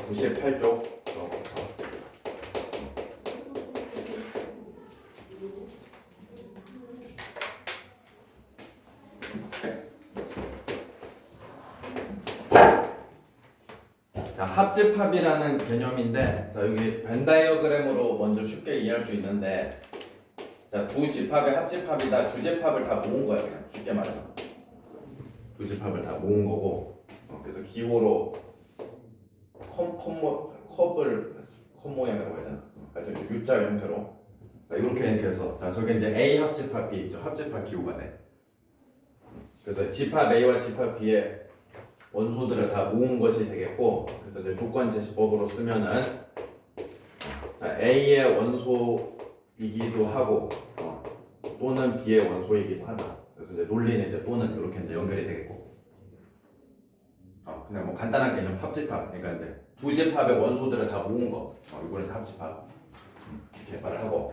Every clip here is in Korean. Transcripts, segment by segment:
98쪽. 자, 합집합이라는 개념인데, 자, 여기 벤 다이어그램으로 먼저 쉽게 이해할 수 있는데, 자, 두 집합의 합집합이다. 두 집합을 다 모은 거야, 그냥 쉽게 말해서. 두 집합을 다 모은 거고, 그래서 기호로 컵 모양이라고 해야 되나? 하여튼 U자 형태로. 자, 이렇게 해서, 자, 저게 이제 A 합집합 B, 합집합 기호가 돼. 그래서 집합 A와 집합 B의 원소들을 다 모은 것이 되겠고, 그래서 이제 조건 제시법으로 쓰면은, 자, A의 원소이기도 하고, 또는 B의 원소이기도 하다. 그래서 이제 논리는 이제 또는 이렇게 이제 연결이 되겠고, 그냥 뭐 간단한 개념 합집합. 그러니까 이제 두 집합의 원소들을 다 모은 거, 이거는 합집합 이렇게 말을 하고,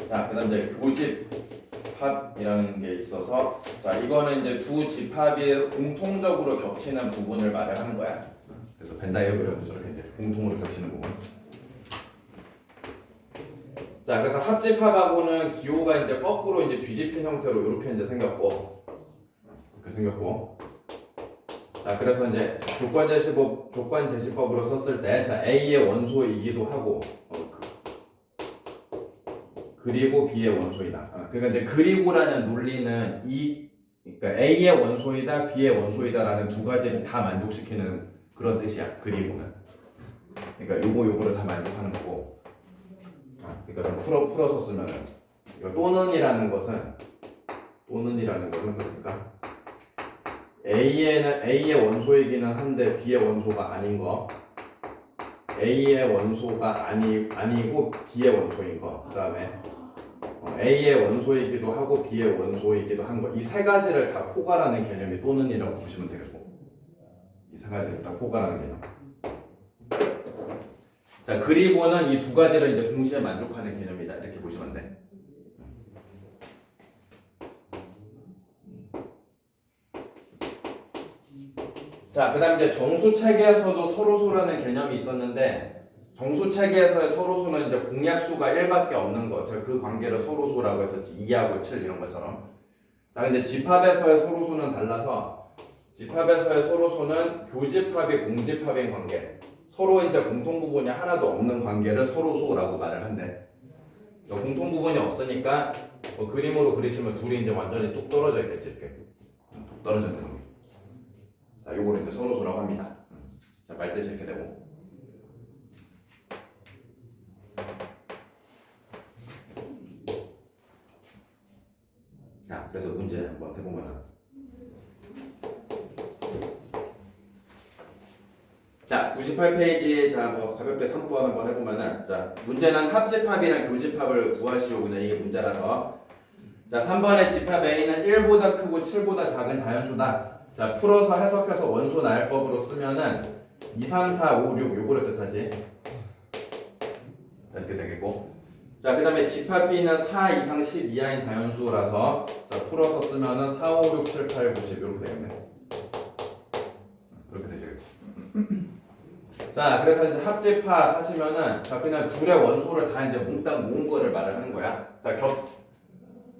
자, 그다음 이제 교집합이라는 게 있어서, 자, 이거는 이제 두 집합이 공통적으로 겹치는 부분을 말을 하는 거야. 그래서 벤 다이어그램도 저렇게 이제 공통으로 겹치는 부분. 자, 그래서 합집합하고는 기호가 이제 거꾸로 이제 뒤집힌 형태로 이렇게 이제 생겼고, 자, 그래서 이제 조건 제시법으로 썼을 때, 자, A의 원소이기도 하고, 그리고 B의 원소이다. 그러니까 이제 그리고라는 논리는 그러니까 A의 원소이다, B의 원소이다라는 두 가지를 다 만족시키는 그런 뜻이야. 그리고는. 그러니까 요거를 다 만족하는 거고. 그러니까 좀 풀어서 쓰면은, 또는이라는 것은 그러니까 A의 원소이기는 한데 B의 원소가 아닌 거, A의 원소가 아니고 B의 원소인 거, 그 다음에 A의 원소이기도 하고 B의 원소이기도 한 거, 이 세 가지를 다 포괄하는 개념이 또는이라고 보시면 되겠고, 이 세 가지를 다 포괄하는 개념. 자, 그리고는 이 두 가지를 이제 동시에 만족하는 개념이다, 이렇게 보시면 돼. 자, 그 다음 이제 정수체계에서도 서로소라는 개념이 있었는데, 정수체계에서의 서로소는 이제 공약수가 1밖에 없는 거, 제가 그 관계를 서로소라고 했었지. 2하고 7 이런 것처럼. 자, 근데 집합에서의 서로소는 달라서, 집합에서의 서로소는 교집합이 공집합인 관계, 서로 이제 공통 부분이 하나도 없는 관계를 서로소라고 말을 한대. 공통 부분이 없으니까 그림으로 그리시면 둘이 이제 완전히 뚝 떨어져 있겠지, 이렇게. 뚝 떨어져 있는 관계. 자, 요거를 이제 서로소라고 합니다. 자, 말뜻이 이렇게 되고. 자, 그래서 문제 한번 해보면은. 자, 98페이지, 자, 가볍게 3번 한번 해보면은, 자, 문제는 합집합이랑 교집합을 구하시오. 그냥 이게 문제라서. 자, 3번의 집합 A는 1보다 크고 7보다 작은 자연수다. 자, 풀어서 해석해서 원소 나열법으로 쓰면은 2, 3, 4, 5, 6 요거를 뜻하지. 이렇게 되겠고. 자, 그 다음에 집합 B는 4 이상 10 이하인 자연수라서, 자, 풀어서 쓰면은 4, 5, 6, 7, 8, 9, 10 이렇게 되겠네. 이렇게 되죠. 자, 그래서 이제 합집합 하시면은, 자, 그냥 둘의 원소를 다 이제 몽땅 모은 거를 말을 하는 거야. 자,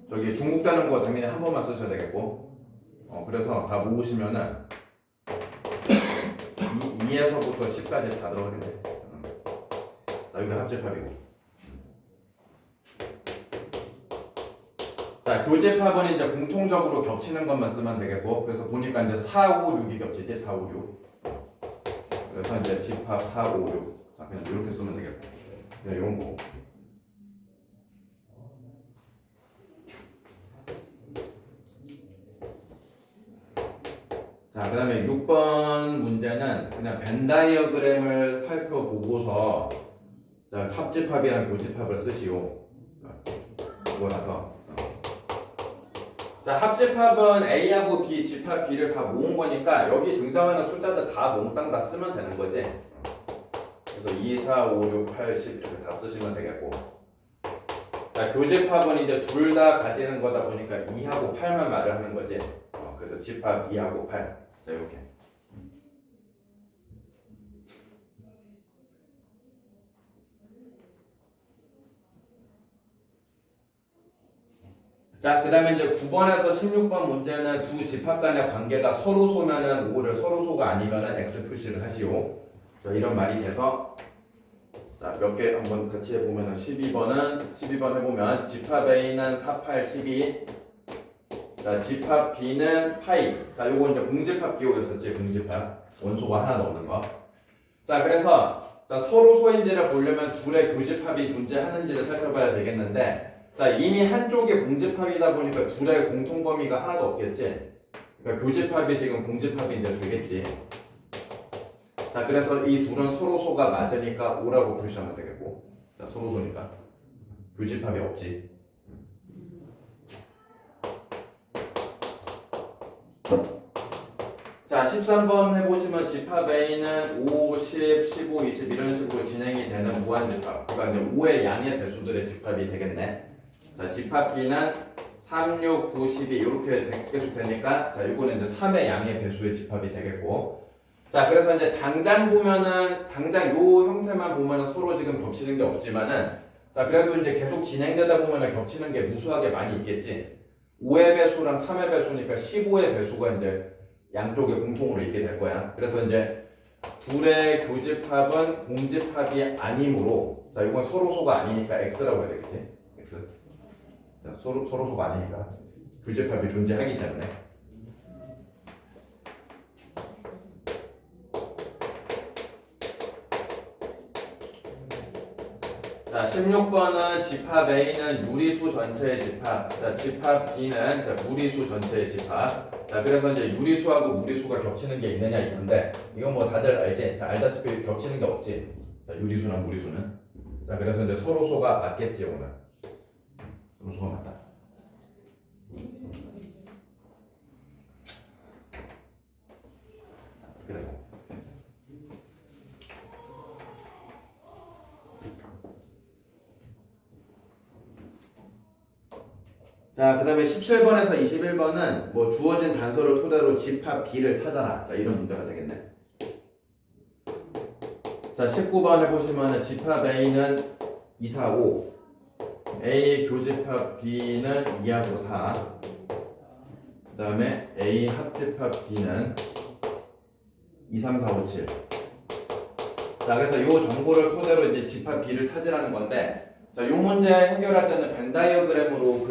저기 중복되는 거 당연히 한 번만 쓰셔야 되겠고, 그래서 다 모으시면은 2에서부터 10까지 다 들어가게 돼. 자, 여기 합집합이고. 자, 교집합은 이제 공통적으로 겹치는 것만 쓰면 되겠고, 그래서 보니까 이제 4, 5, 6이 겹치지, 4, 5, 6. 그래서 이제 집합 4, 5, 6. 자, 그냥 이렇게 쓰면 되겠고. 그냥 이런 거. 자, 그 다음에 6번 문제는 그냥 벤 다이어그램을 살펴보고서, 자, 합집합이랑 교집합을 쓰시오. 그거라서. 자, 합집합은 A하고 B, 집합 B를 다 모은 거니까 여기 등장하는 숫자들 다 몽땅 다 쓰면 되는 거지. 그래서 2, 4, 5, 6, 8, 10 이렇게 다 쓰시면 되겠고. 자, 교집합은 이제 둘 다 가지는 거다 보니까 2하고 8만 말을 하는 거지. 그래서 집합 2하고 8. 자, 이렇게. 자, 그 다음에 이제 9번에서 16번 문제는 두 집합 간의 관계가 서로소면은 O를 서로소가 아니면은 X 표시를 하시오. 자, 이런 말이 돼서 자, 몇 개 한번 같이 해보면은 12번 해보면 집합 A는 4, 8, 12. 자, 집합 B는 파이. 자, 요거 이제 공집합 기호였었지. 공집합. 원소가 하나도 없는 거. 자, 그래서 자, 서로소인지를 보려면 둘의 교집합이 존재하는지를 살펴봐야 되겠는데 자, 이미 한쪽이 공집합이다 보니까 둘의 공통범위가 하나도 없겠지. 그러니까 교집합이 지금 공집합이 이제 되겠지. 자, 그래서 이 둘은 서로소가 맞으니까 O라고 표시하면 되겠고. 자, 서로소니까 교집합이 없지. 자, 13번 해보시면 집합 A는 5, 10, 15, 20 이런 식으로 진행이 되는 무한집합. 그러니까 이제 5의 양의 배수들의 집합이 되겠네. 자, 집합 B는 3, 6, 9, 12 이렇게 계속 되니까 자, 이거는 이제 3의 양의 배수의 집합이 되겠고. 자, 그래서 이제 당장 보면은 당장 요 형태만 보면은 서로 지금 겹치는 게 없지만은 자, 그래도 이제 계속 진행되다 보면은 겹치는 게 무수하게 많이 있겠지. 5의 배수랑 3의 배수니까 15의 배수가 이제 양쪽에 공통으로 있게 될 거야. 그래서 이제 둘의 교집합은 공집합이 아니므로 자, 이건 서로소가 아니니까 X라고 해야 되겠지. X. 자, 서로소가 아니니까 교집합이 존재하기 때문에. 자, 16번은 집합 A는 유리수 전체의 집합. 자, 집합 B는 자, 무리수 전체의 집합. 자, 그래서 이제 유리수하고 무리수가 겹치는 게 있느냐 이건데 이건 뭐 다들 알지? 자, 알다시피 겹치는 게 없지. 자, 유리수나 무리수는. 자, 그래서 이제 서로소가 맞겠지, 오늘. 서로소가 맞다. 그래. 자, 그 다음에 17번에서 21번은 뭐 주어진 단서를 토대로 집합 B를 찾아라. 자, 이런 문제가 되겠네. 자, 19번 해보시면은 집합 A는 2, 4, 5. A 교집합 B는 2하고 4. 그 다음에 A 합집합 B는 2, 3, 4, 5, 7. 자, 그래서 이 정보를 토대로 이제 집합 B를 찾으라는 건데 자, 이 문제 해결할 때는 벤 다이어그램으로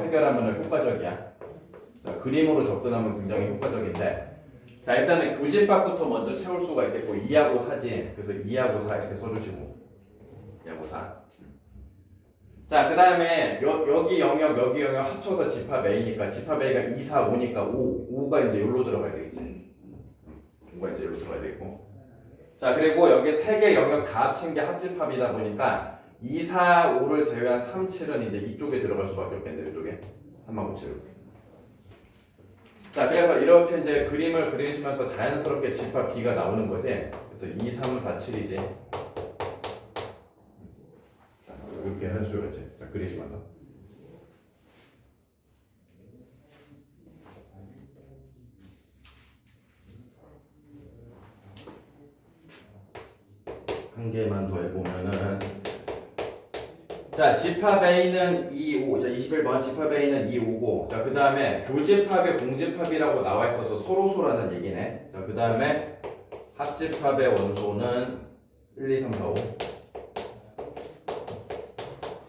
해결하면 효과적이야. 자, 그림으로 접근하면 굉장히 효과적인데 자, 일단은 교집합부터 먼저 채울 수가 있겠고 2하고 4지. 그래서 2하고 4 이렇게 써주시고 2하고 4. 자, 그 다음에 여기 영역 여기 영역 합쳐서 집합 A니까 집합 A가 2, 4, 5니까 5가 이제 여기로 들어가야 되겠지. 5가 이제 여기로 들어가야 되겠고 자, 그리고 여기 3개 영역 다 합친 게 합집합이다 보니까 2, 4, 5를 제외한 3, 7은 이제 이쪽에 들어갈 수밖에 없겠네. 이쪽에 3하고 7 이렇게. 자, 그래서 이렇게 이제 그림을 그리시면서 자연스럽게 집합 B가 나오는 거지. 그래서 2, 3, 4, 7이지. 자, 이렇게 해줘야지. 자, 그리시면서. 한 개만 더 해보면은 자, 집합 A는 2, 5. 자, 21번 집합 A는 2, 5고 자, 그 다음에 교집합의 공집합이라고 나와 있어서 서로소라는 얘기네. 자, 그 다음에 합집합의 원소는 1, 2, 3, 4, 5.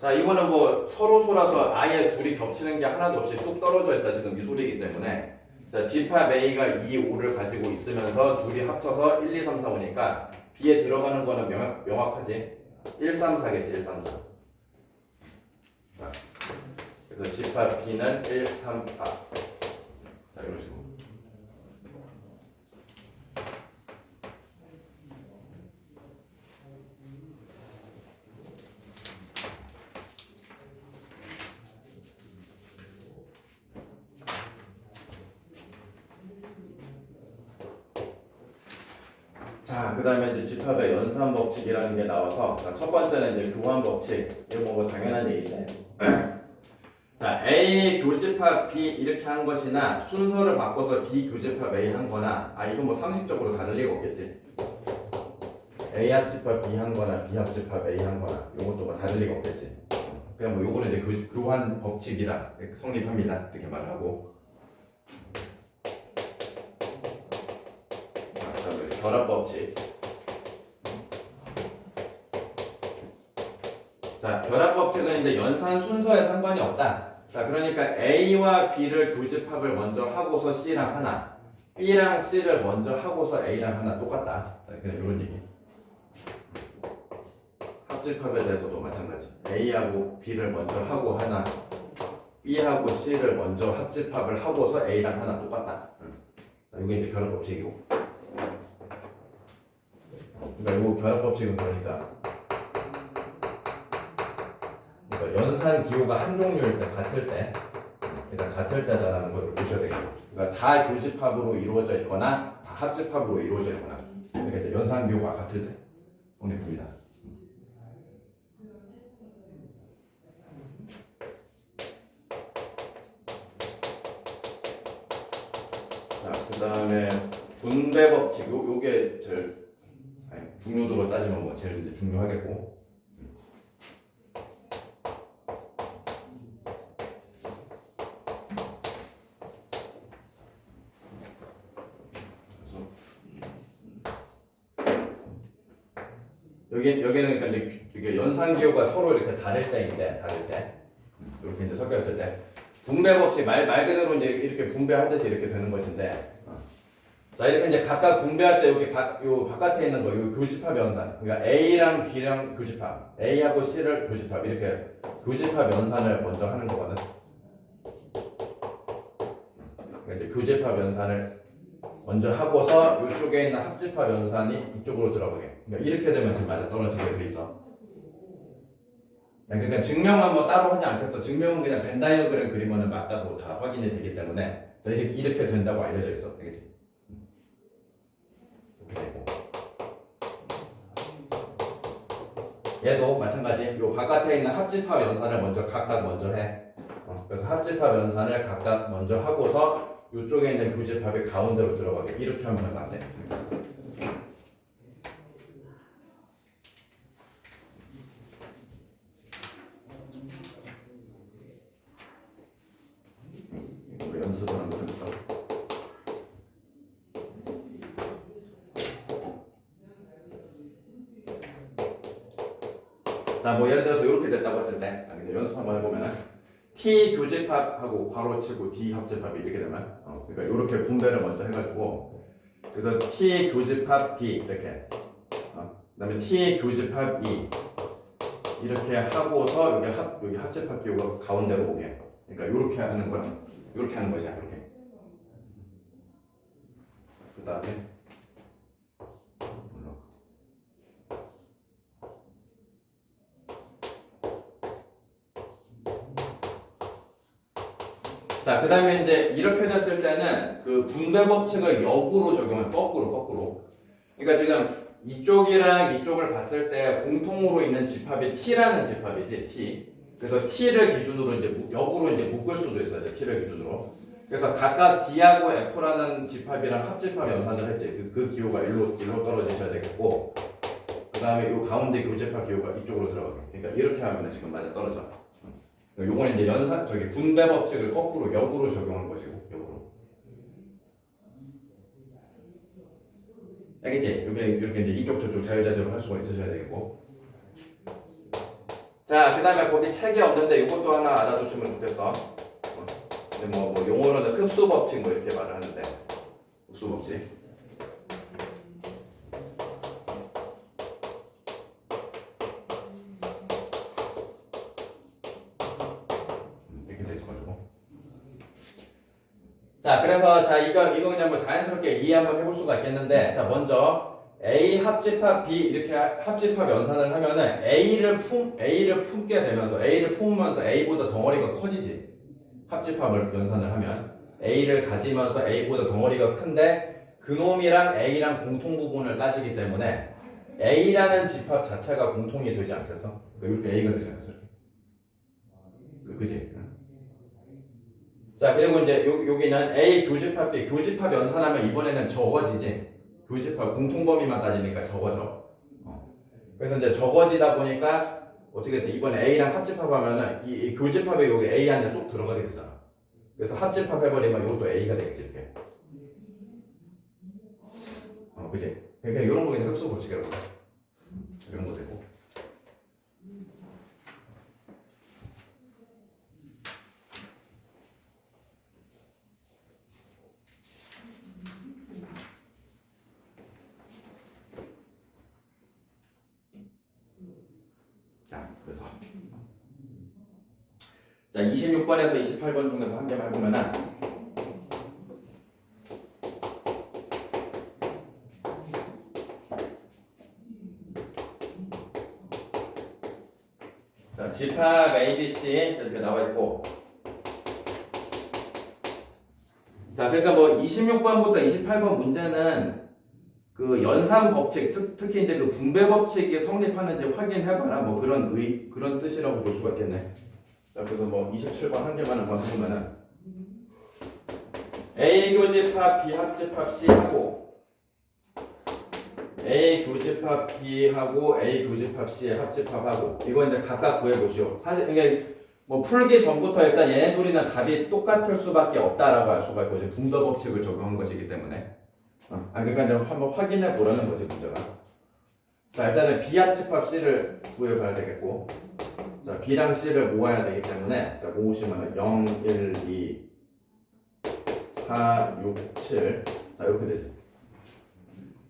자, 이거는 뭐 서로소라서 아예 둘이 겹치는 게 하나도 없이 뚝 떨어져 있다 지금 이 소리이기 때문에 자, 집합 A가 2, 5를 가지고 있으면서 둘이 합쳐서 1, 2, 3, 4, 5니까 B에 들어가는 거는 명확하지. 1, 3, 4겠지. 1, 3, 4. 자, 그래서 집합 B는 1, 3, 4. 자, 이런 식으로. 자, 그 다음에 이제 집합의 연산 법칙이라는 게 나와서 자, 첫 번째는 이제 교환 법칙. 이거 뭐 당연한 얘기인데 자, A 교집합 B 이렇게 한 것이나 순서를 바꿔서 B 교집합 A 한 거나 이건 뭐 상식적으로 다를 리가 없겠지. A 합집합 B 한 거나 B 합집합 A 한 거나 이것도 뭐 다를 리가 없겠지. 그냥 뭐 요거는 이제 교환 법칙이라 성립합니다. 이렇게 말을 하고. 그다음에 결합 법칙. 자, 결합 법칙은 이제 연산 순서에 상관이 없다. 자, 그러니까 A와 B를 교집합을 먼저 하고서 C랑 하나, B랑 C를 먼저 하고서 A랑 하나 똑같다. 자, 그냥 이런 얘기. 합집합에 대해서도 마찬가지. A하고 B를 먼저 하고 하나, B하고 C를 먼저 합집합을 하고서 A랑 하나 똑같다. 자, 이게 이제 결합 법칙이고. 그러니까 이거 결합 법칙은 그러니까 연산 기호가 한 종류일 때 같을 때, 일단 같을 때다라는 걸 보셔야 되겠고, 그러니까 다 교집합으로 이루어져 있거나 다 합집합으로 이루어져 있거나, 그러니까 이제 연산 기호가 같을 때 성립합니다. 자, 그다음에 분배 법칙, 요게 제일 중요도로 따지면 뭐 제일 이제 중요하겠고. 여기는 그러니까 이제 연산 기호가 서로 이렇게 다를 때인데, 이렇게 이제 섞였을 때 분배 법칙 말 그대로 이제 이렇게 분배하듯이 이렇게 되는 것인데, 자, 이렇게 이제 각각 분배할 때 여기 요 바깥에 있는 거, 요 교집합 연산, 그러니까 A랑 B랑 교집합, A하고 C를 교집합, 이렇게 교집합 연산을 먼저 하는 거거든. 그러니까 이제 교집합 연산을 먼저 하고서 이쪽에 있는 합집합 연산이 이쪽으로 들어가게. 그러니까 이렇게 되면 지금 맞아 떨어지게 돼 있어. 그러니까 증명은 뭐 따로 하지 않겠어. 증명은 그냥 벤 다이어그램 그리면은 맞다고 다 확인이 되기 때문에 이렇게 된다고 알려져 있어. 알겠지? 이렇게 되고. 얘도 마찬가지. 요 바깥에 있는 합집합 연산을 각각 먼저 해. 그래서 합집합 연산을 각각 먼저 하고서 이쪽에 있는 교집합이 가운데로 들어가게. 이렇게 하면 안 돼. 이거 연습을 한번 해볼까? 자, 뭐 예를 들어서 이렇게 됐다고 했을 때, 연습 한번 해보면은 T 교집합하고 괄호치고 D 합집합이 이렇게 되면, 그러니까 이렇게 분배를 먼저 해가지고, 그래서 T 교집합 D 이렇게, 그다음에 T 교집합 E 이렇게 하고서 여기 합집합 기호가 가운데로 오게. 그러니까 이렇게 하는 거는 이렇게 하는 거지, 이렇게. 그다음에 자, 그 다음에 이제 이렇게 됐을 때는 그 분배 법칙을 역으로 적용해. 거꾸로. 그러니까 지금 이쪽이랑 이쪽을 봤을 때 공통으로 있는 집합이 T라는 집합이지, T. 그래서 T를 기준으로 이제 역으로 이제 묶을 수도 있어요, T를 기준으로. 그래서 각각 D하고 F라는 집합이랑 합집합 연산을 했지. 그 기호가 일로 떨어지셔야 되겠고, 그 다음에 이 가운데 교집합 기호가 이쪽으로 들어가게. 그러니까 이렇게 하면 지금 맞아 떨어져. 요건 이제 분배 법칙을 거꾸로 역으로 적용한 것이고, 역으로. 알겠지? 이렇게 이제 이쪽 저쪽 자유자재로 할 수가 있으셔야 되겠고. 자, 그 다음에 거기 책이 없는데 이것도 하나 알아두시면 좋겠어. 근데 뭐 용어로는 흡수 법칙 뭐 이렇게 말을 하는데, 흡수 법칙. 자, 그래서 이거 그냥 뭐 자연스럽게 이해 한번 해볼 수가 있겠는데, 자, 먼저 A 합집합 B 이렇게 합집합 연산을 하면은 A를 품게 되면서 A를 품으면서 A보다 덩어리가 커지지. 합집합을 연산을 하면 A를 가지면서 A보다 덩어리가 큰데 그놈이랑 A랑 공통 부분을 따지기 때문에 A라는 집합 자체가 공통이 되지 않겠어? 그러니까 이렇게 A가 되지 않겠어? 그지? 자, 그리고 이제 여기는 A 교집합 B 교집합 연산하면 이번에는 적어지지. 교집합 공통 범위만 따지니까 적어져. 그래서 이제 적어지다 보니까 어떻게 돼? 이번에 A랑 합집합하면은 이 교집합에 여기 A 안에 쏙 들어가게 되잖아. 그래서 합집합해버리면 이것도 A가 되겠지 이렇게. 그지? 그냥 이런 거 그냥 흡수 법칙이라고 해. 이런 거 되고. 자, 그래서 자 26번에서 28번 중에서 한 개만 해보면은 자 집합 ABC 이렇게 나와 있고 자 그러니까 뭐 26번부터 28번 문제는 그 연산 법칙 특히 이제 그 분배 법칙이 성립하는지 확인해봐라 뭐 그런 뜻이라고 볼 수가 있겠네. 자 그래서 뭐 27번 한 개만 한번 해보면은 A 교집합 B 합집합 C하고 A 교집합 B하고 A 교집합 C의 합집합하고 이거 이제 각각 구해보시오. 사실 이게 뭐 풀기 전부터 일단 얘네 둘이는 답이 똑같을 수밖에 없다라고 할 수가 있고 이제 분배 법칙을 적용한 것이기 때문에 그러니까 이제 한번 확인해 보라는 거지 문제가. 자 일단은 B 합집합 C를 구해봐야 되겠고 자 B랑 C를 모아야 되기 때문에 자 모으시면은 0, 1, 2, 4, 6, 7 자 이렇게 되지.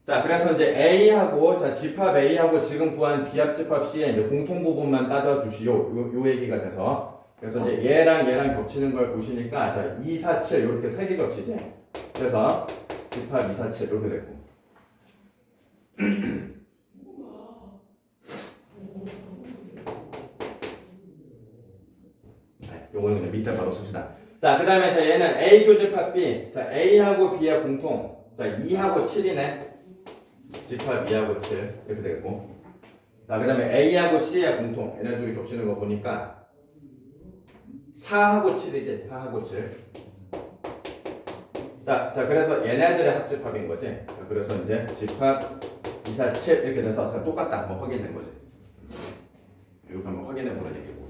자 그래서 이제 A하고 자 집합 A하고 지금 구한 B 합집합 C의 이제 공통 부분만 따져 주시오. 요 얘기가 돼서 그래서 이제 얘랑 겹치는 걸 보시니까 자 2, 4, 7 이렇게 세 개 겹치지. 그래서 집합 2, 4, 7 이렇게 됐고. 요거는 그냥 밑에 바로 씁시다. 자 그다음에 자 얘는 A 교집합 B 자 A하고 B의 공통 자 2하고 7이네. 집합 2하고 7 이렇게 되겠고 자 그 다음에 A하고 C의 공통 얘네 둘이 겹치는 거 보니까 4하고 7이지 4하고 7 자 그래서 얘네들의 합집합인 거지. 자, 그래서 이제 집합 2, 4, 7 이렇게 돼서 자, 똑같다 한번 확인된 거지. 이렇게 한번 확인해 보는 얘기고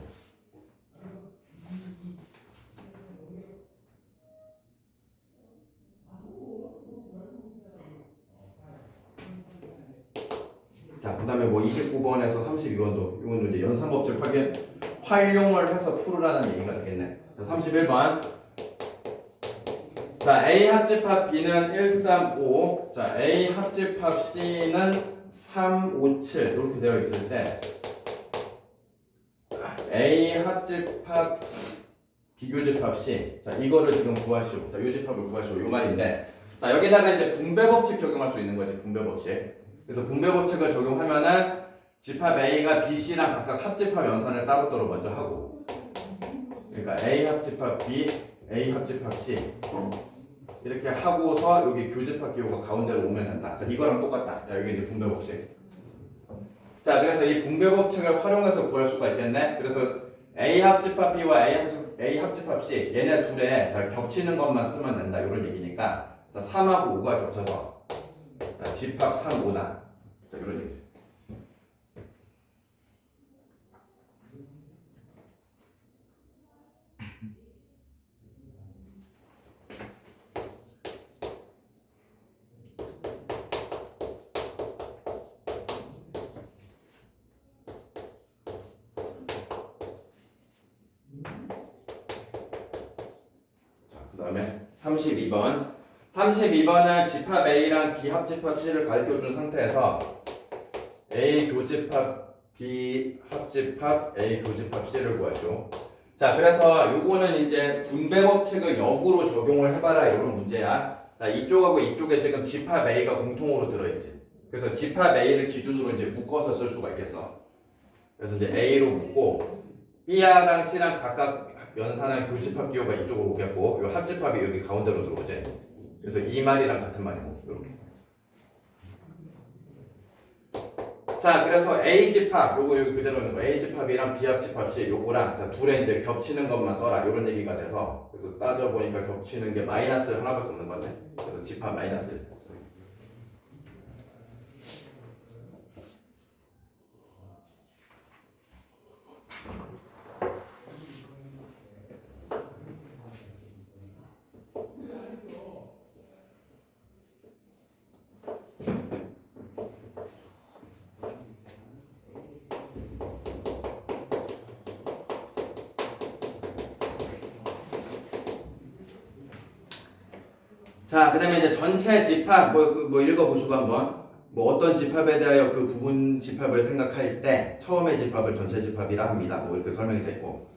자, 그 다음에 뭐 29번에서 32번도 이거는 이제 연산법칙 활용을 해서 풀으라는 얘기가 되겠네. 자, 31번. 자, A 합집합 B는 1, 3, 5. 자, A 합집합 C는 3, 5, 7. 이렇게 되어 있을 때 A 합집합 비교집합 C. 자, 이거를 지금 구하시오. 자, 요 집합을 구하시오. 요 말인데. 자, 여기다가 이제 분배법칙 적용할 수 있는 거지. 분배법칙. 그래서 분배법칙을 적용하면은 집합 A가 B, C랑 각각 합집합 연산을 따로따로 먼저 하고 그러니까 A 합집합 B, A 합집합 C 이렇게 하고서 여기 교집합 기호가 가운데로 오면 된다. 자, 이거랑 똑같다. 자, 여기 이제 분배법칙. 자, 그래서 이 분배법칙을 활용해서 구할 수가 있겠네. 그래서 A 합집합 B와 A 합집합 C 얘네 둘에 자, 겹치는 것만 쓰면 된다. 이런 얘기니까 자, 3하고 5가 겹쳐서 자, 집합 3, 5다. 자, 이런 얘기죠. 그 다음에 32번. 32번은 집합 A랑 B 합집합 C를 가르쳐준 상태에서 A 교집합 B 합집합 A 교집합 C를 구하시오. 자, 그래서 요거는 이제 분배법칙을 역으로 적용을 해봐라 이런 문제야. 자, 이쪽하고 이쪽에 지금 집합 A가 공통으로 들어있지. 그래서 집합 A를 기준으로 이제 묶어서 쓸 수가 있겠어. 그래서 이제 A로 묶고 B랑 C랑 각각 연산한 교집합 기호가 이쪽으로 오겠고 요 합집합이 여기 가운데로 들어오지. 그래서 이 말이랑 같은 말이고 이렇게. 자, 그래서 A 집합 요거 여기 그대로 있는 거 A 집합이랑 B 합집합 C 요거랑 자 둘에 이제 겹치는 것만 써라 이런 얘기가 돼서 그래서 따져 보니까 겹치는 게 마이너스 하나밖에 없는 건데 그래서 집합 마이너스. 자, 그 다음에 이제 전체 집합, 뭐 읽어보시고 한번. 뭐 어떤 집합에 대하여 그 부분 집합을 생각할 때 처음의 집합을 전체 집합이라 합니다. 뭐 이렇게 설명이 돼 있고.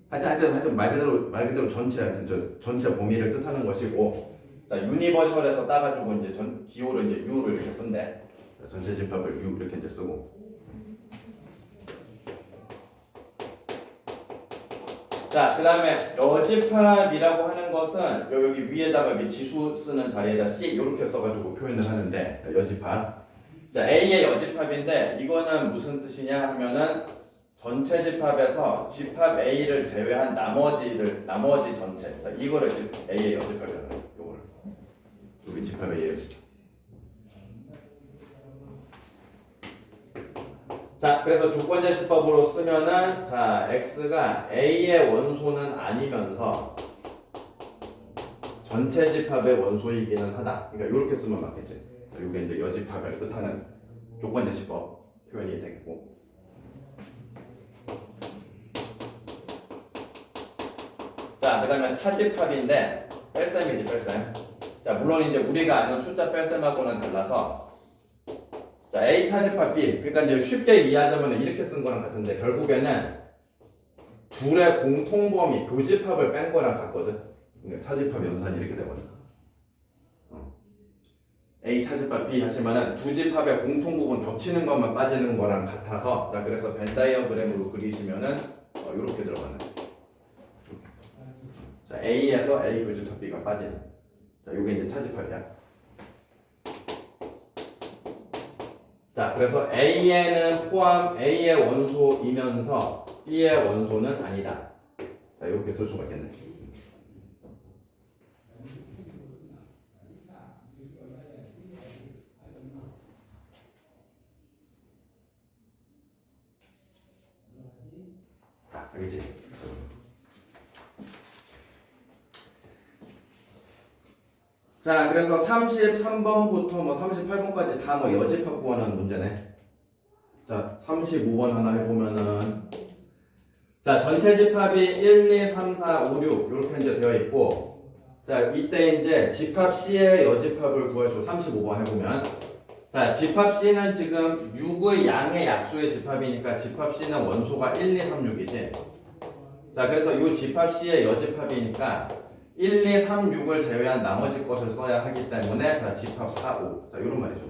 하여튼 말 그대로 전체 범위를 뜻하는 것이고. 자, 유니버셜에서 따가지고 이제 기호를 이제 U를 이렇게 쓴대. 전체 집합을 U 이렇게 이제 쓰고. 자, 그 다음에 여집합이라고 하는 것은 여기 위에다가 이렇게 지수 쓰는 자리에다 C 이렇게 써가지고 표현을 하는데, 자, 여집합. 자, A의 여집합인데 이거는 무슨 뜻이냐 하면은 전체 집합에서 집합 A를 제외한 나머지 전체. 자, 이거를 A의 여집합이라고 해요. 요거를. 여기 집합 A의 여집합. 자, 그래서 조건제시법으로 쓰면은 자, x가 a의 원소는 아니면서 전체 집합의 원소이기는 하다. 그러니까 이렇게 쓰면 맞겠지. 자, 이게 이제 여집합을 뜻하는 조건제시법 표현이 되겠고. 자, 그다음에 차집합인데 뺄셈이지, 뺄셈. 자, 물론 이제 우리가 아는 숫자 뺄셈하고는 달라서. 자, A 차집합 B. 그러니까 이제 쉽게 이해하자면 이렇게 쓴 거랑 같은데 결국에는 둘의 공통범위 교집합을 뺀 거랑 같거든. 그러니까 차집합 연산이 이렇게 되거든. A 차집합 B 하시면은 두 집합의 공통 부분 겹치는 것만 빠지는 거랑 같아서, 자, 그래서 벤 다이어그램으로 그리시면은 이렇게 들어가는. 자, A에서 A 교집합 B가 빠지는. 자, 이게 이제 차집합이야. 자, 그래서 A에는 포함 A의 원소이면서 B의 원소는 아니다. 자, 이렇게 쓸 수가 있겠네. 자, 알겠지? 자, 그래서 33번부터 뭐 38번까지 다 뭐 여집합 구하는 문제네. 자, 35번 하나 해보면은, 자, 전체 집합이 1, 2, 3, 4, 5, 6 이렇게 이제 되어 있고, 자, 이때 이제 집합 C의 여집합을 구하시고 35번 해보면, 자, 집합 C는 지금 6의 양의 약수의 집합이니까 집합 C는 원소가 1, 2, 3, 6이지. 자, 그래서 이 집합 C의 여집합이니까 1, 2, 3, 6을 제외한 나머지 것을 써야 하기 때문에, 자, 집합 4, 5. 자, 이런 말이죠.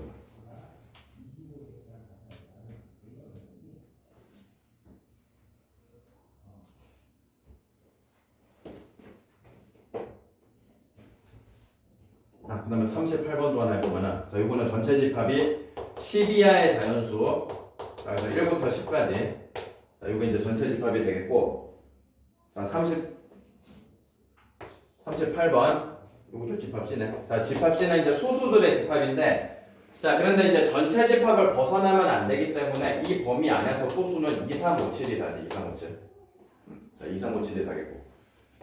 자, 그 다음에 38번도 하나 해보면은, 자, 이거는 전체 집합이 10 이하의 자연수. 자, 그래서 1부터 10까지. 자, 이거 이제 전체 집합이 되겠고, 자, 38번. 이것도 집합 C네. 자, 집합 C는 이제 소수들의 집합인데, 자, 그런데 이제 전체 집합을 벗어나면 안 되기 때문에 이 범위 안에서 소수는 2, 3, 5, 7이 다지. 2, 3, 5, 7. 자, 2, 3, 5, 7이 다겠고.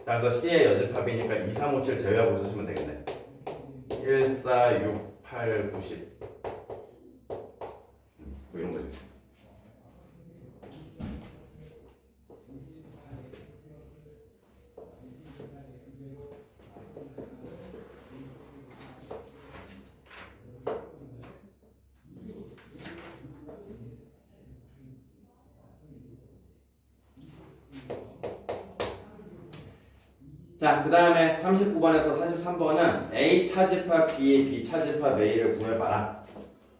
자, 그래서 C의 여집합이니까 2, 3, 5, 7 제외하고 쓰시면 되겠네. 1, 4, 6, 8, 9, 10. 뭐 이런 거지. 자, 그 다음에 39번에서 43번은 A 차집합 B, B 차집합 A를 구해봐라.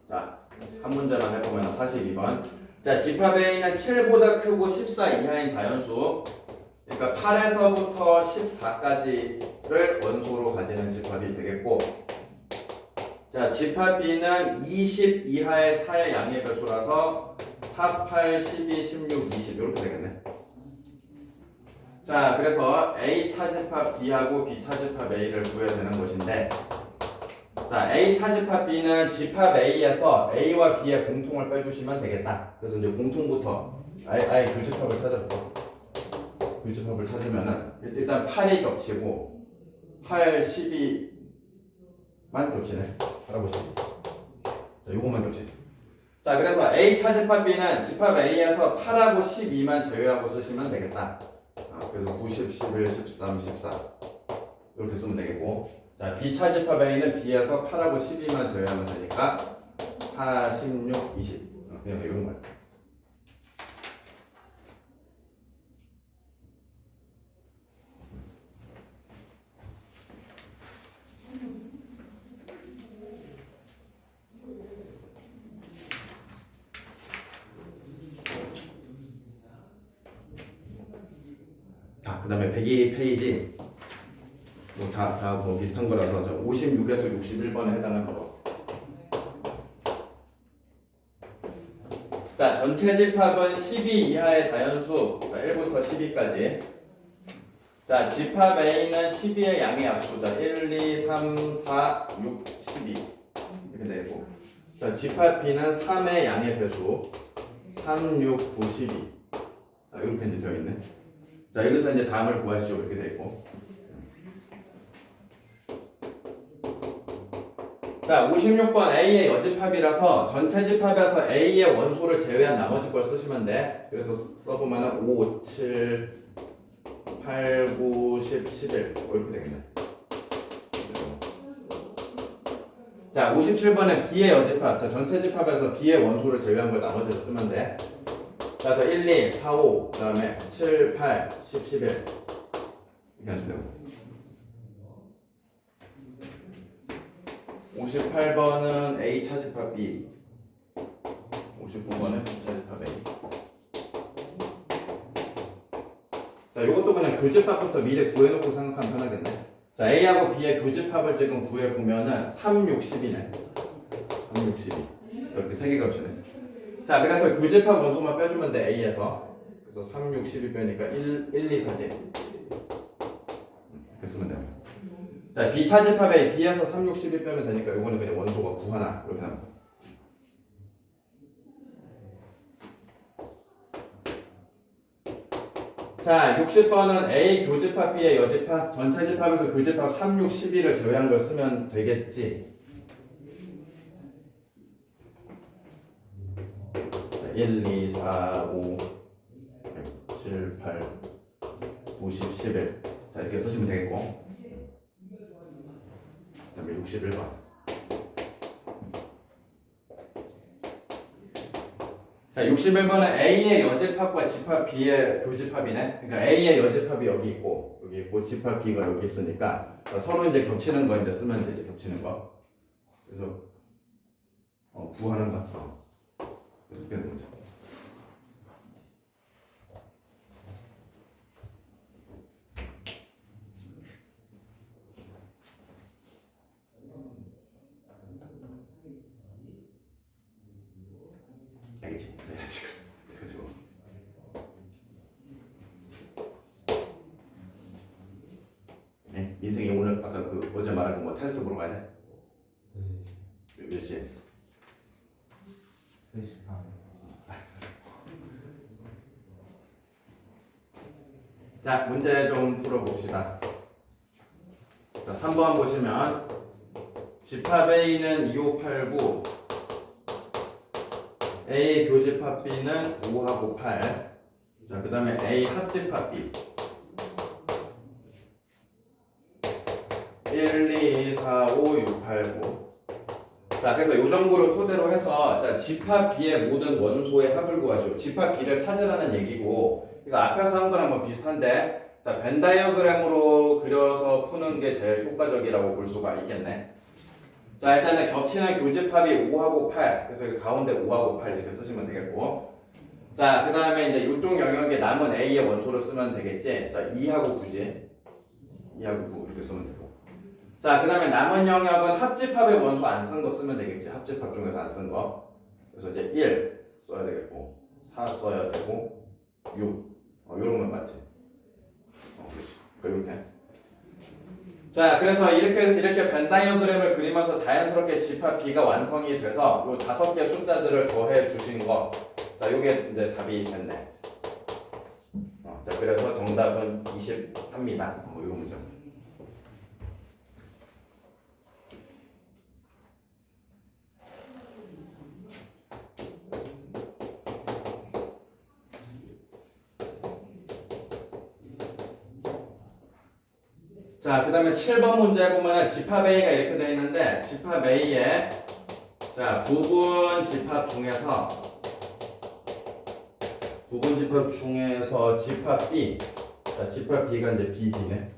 자, 한 문제만 해보면 42번. 자, 집합 A는 7보다 크고 14 이하인 자연수. 그러니까 8에서부터 14까지를 원소로 가지는 집합이 되겠고, 자, 집합 B는 20 이하의 4의 양의 배수라서 4, 8, 12, 16, 20 이렇게 되겠네. 자, 그래서 A 차집합 B하고 B 차집합 A를 구해야 되는 것인데, 자, A 차집합 B는 집합 A에서 A와 B의 공통을 빼주시면 되겠다. 그래서 이제 공통부터 아예 교집합을 찾아볼까? 교집합을 찾으면은 일단 8이 겹치고 8, 12만 겹치네. 알아보시죠. 자, 요것만 겹치죠. 자, 그래서 A 차집합 B는 집합 A에서 8하고 12만 제외하고 쓰시면 되겠다. 그래서 90, 11, 13, 14 이렇게 쓰면 되겠고, 자, B 차집합 A는 B에서 8하고 12만 제외하면 되니까 4, 16, 20. 그냥 이런 거야. 그 다음에 102페이지 뭐 비슷한 거라서 56에서 61번에 해당할 거. 자, 전체 집합은 12 이하의 자연수. 자, 1부터 12까지. 자, 집합 A는 12의 양의 약수. 자, 1, 2, 3, 4, 6, 12. 이렇게 되고. 자, 집합 B는 3의 양의 배수. 3, 6, 9, 12. 자, 이렇게 이제 되어 있네. 자, 여기서 이제 다음을 구하시오. 이렇게 되어 있고. 자, 56번 A의 여집합이라서 전체 집합에서 A의 원소를 제외한 나머지 걸 쓰시면 돼. 그래서 써보면은 5, 7, 8, 9, 10, 11 이렇게 되겠네. 자, 57번에 B의 여집합. 자, 전체 집합에서 B의 원소를 제외한 걸 나머지로 쓰면 돼. 그래서 1, 2, 4, 5, 그 다음에 7, 8, 10, 11 이렇게 하시면 되고. 58번은 A 차집합 B, 59번은 B 차집합 A. 자, 이것도 그냥 교집합부터 미리 구해놓고 생각하면 편하겠네. 자, A하고 B의 교집합을 지금 구해보면은 3, 6, 10이네. 3, 6, 12. 이렇게 세 개가 없이네. 자, 그래서 교집합 원소만 빼주면 돼, A에서. 그래서 3, 6, 12 빼니까 1, 2, 4지. 이렇게 쓰면 됩니다. 자, B 차집합에 B에서 3, 6, 12 빼면 되니까 이거는 그냥 원소가 9 하나 이렇게 합니다. 자, 60번은 A 교집합 B의 여집합 전체 집합에서 교집합 3, 6, 12를 제외한 걸 쓰면 되겠지. 자, 1, 2, 4, 5, 7, 8, 9, 10, 11. 자, 이렇게 쓰시면 되겠고. 그 다음에 61번. 자, 61번은 A의 여집합과 집합 B의 교집합이네. 그러니까 A의 여집합이 여기 있고 집합 B가 여기 있으니까 서로 이제 겹치는 거 이제 쓰면 되지. 겹치는 거. 그래서 구하는 거. 이렇게 되는 거죠. 알겠지? 그래가지고 네, 민생이 오늘 아까 그 어제 말한 거 테스트 보러 가야 돼? 네. 몇 시에? 3시 반. 자, 문제 좀 풀어봅시다. 자, 3번 보시면 집합 A는 2, 5, 8, 9 A 교집합 B는 5하고 8. 자, 그 다음에 A 합집합 B 1, 2, 4, 5, 6, 8, 9. 자, 그래서 이 정보를 토대로 해서 자, 집합 B의 모든 원소의 합을 구하시오. 집합 B를 찾으라는 얘기고 이거 앞에서 한 거랑 뭐 비슷한데 자, 벤 다이어그램으로 그려서 푸는 게 제일 효과적이라고 볼 수가 있겠네. 자, 일단은 겹치는 교집합이 5하고 8. 그래서 여기 가운데 5하고 8 이렇게 쓰시면 되겠고. 자, 그 다음에 이제 이쪽 영역에 남은 A의 원소를 쓰면 되겠지. 자, 2하고 9지. 2하고 9 이렇게 쓰면 되고. 자, 그 다음에 남은 영역은 합집합의 원소 안 쓴 거 쓰면 되겠지. 합집합 중에서 안 쓴 거. 그래서 이제 1 써야 되겠고, 4 써야 되고, 6. 요런 건 맞지. 그렇지. 그러니까 이렇게. 자, 그래서 이렇게 벤 다이어그램을 그리면서 자연스럽게 집합 B가 완성이 돼서 요 5개 숫자들을 더해 주신 거. 자, 요게 이제 답이 됐네. 자, 그래서 정답은 23입니다. 이런 문제. 자, 그 다음에 7번 문제 보면은 집합 A가 이렇게 되어 있는데, 집합 A에, 자, 부분 집합 중에서 집합 B. 자, 집합 B가 이제 BD네.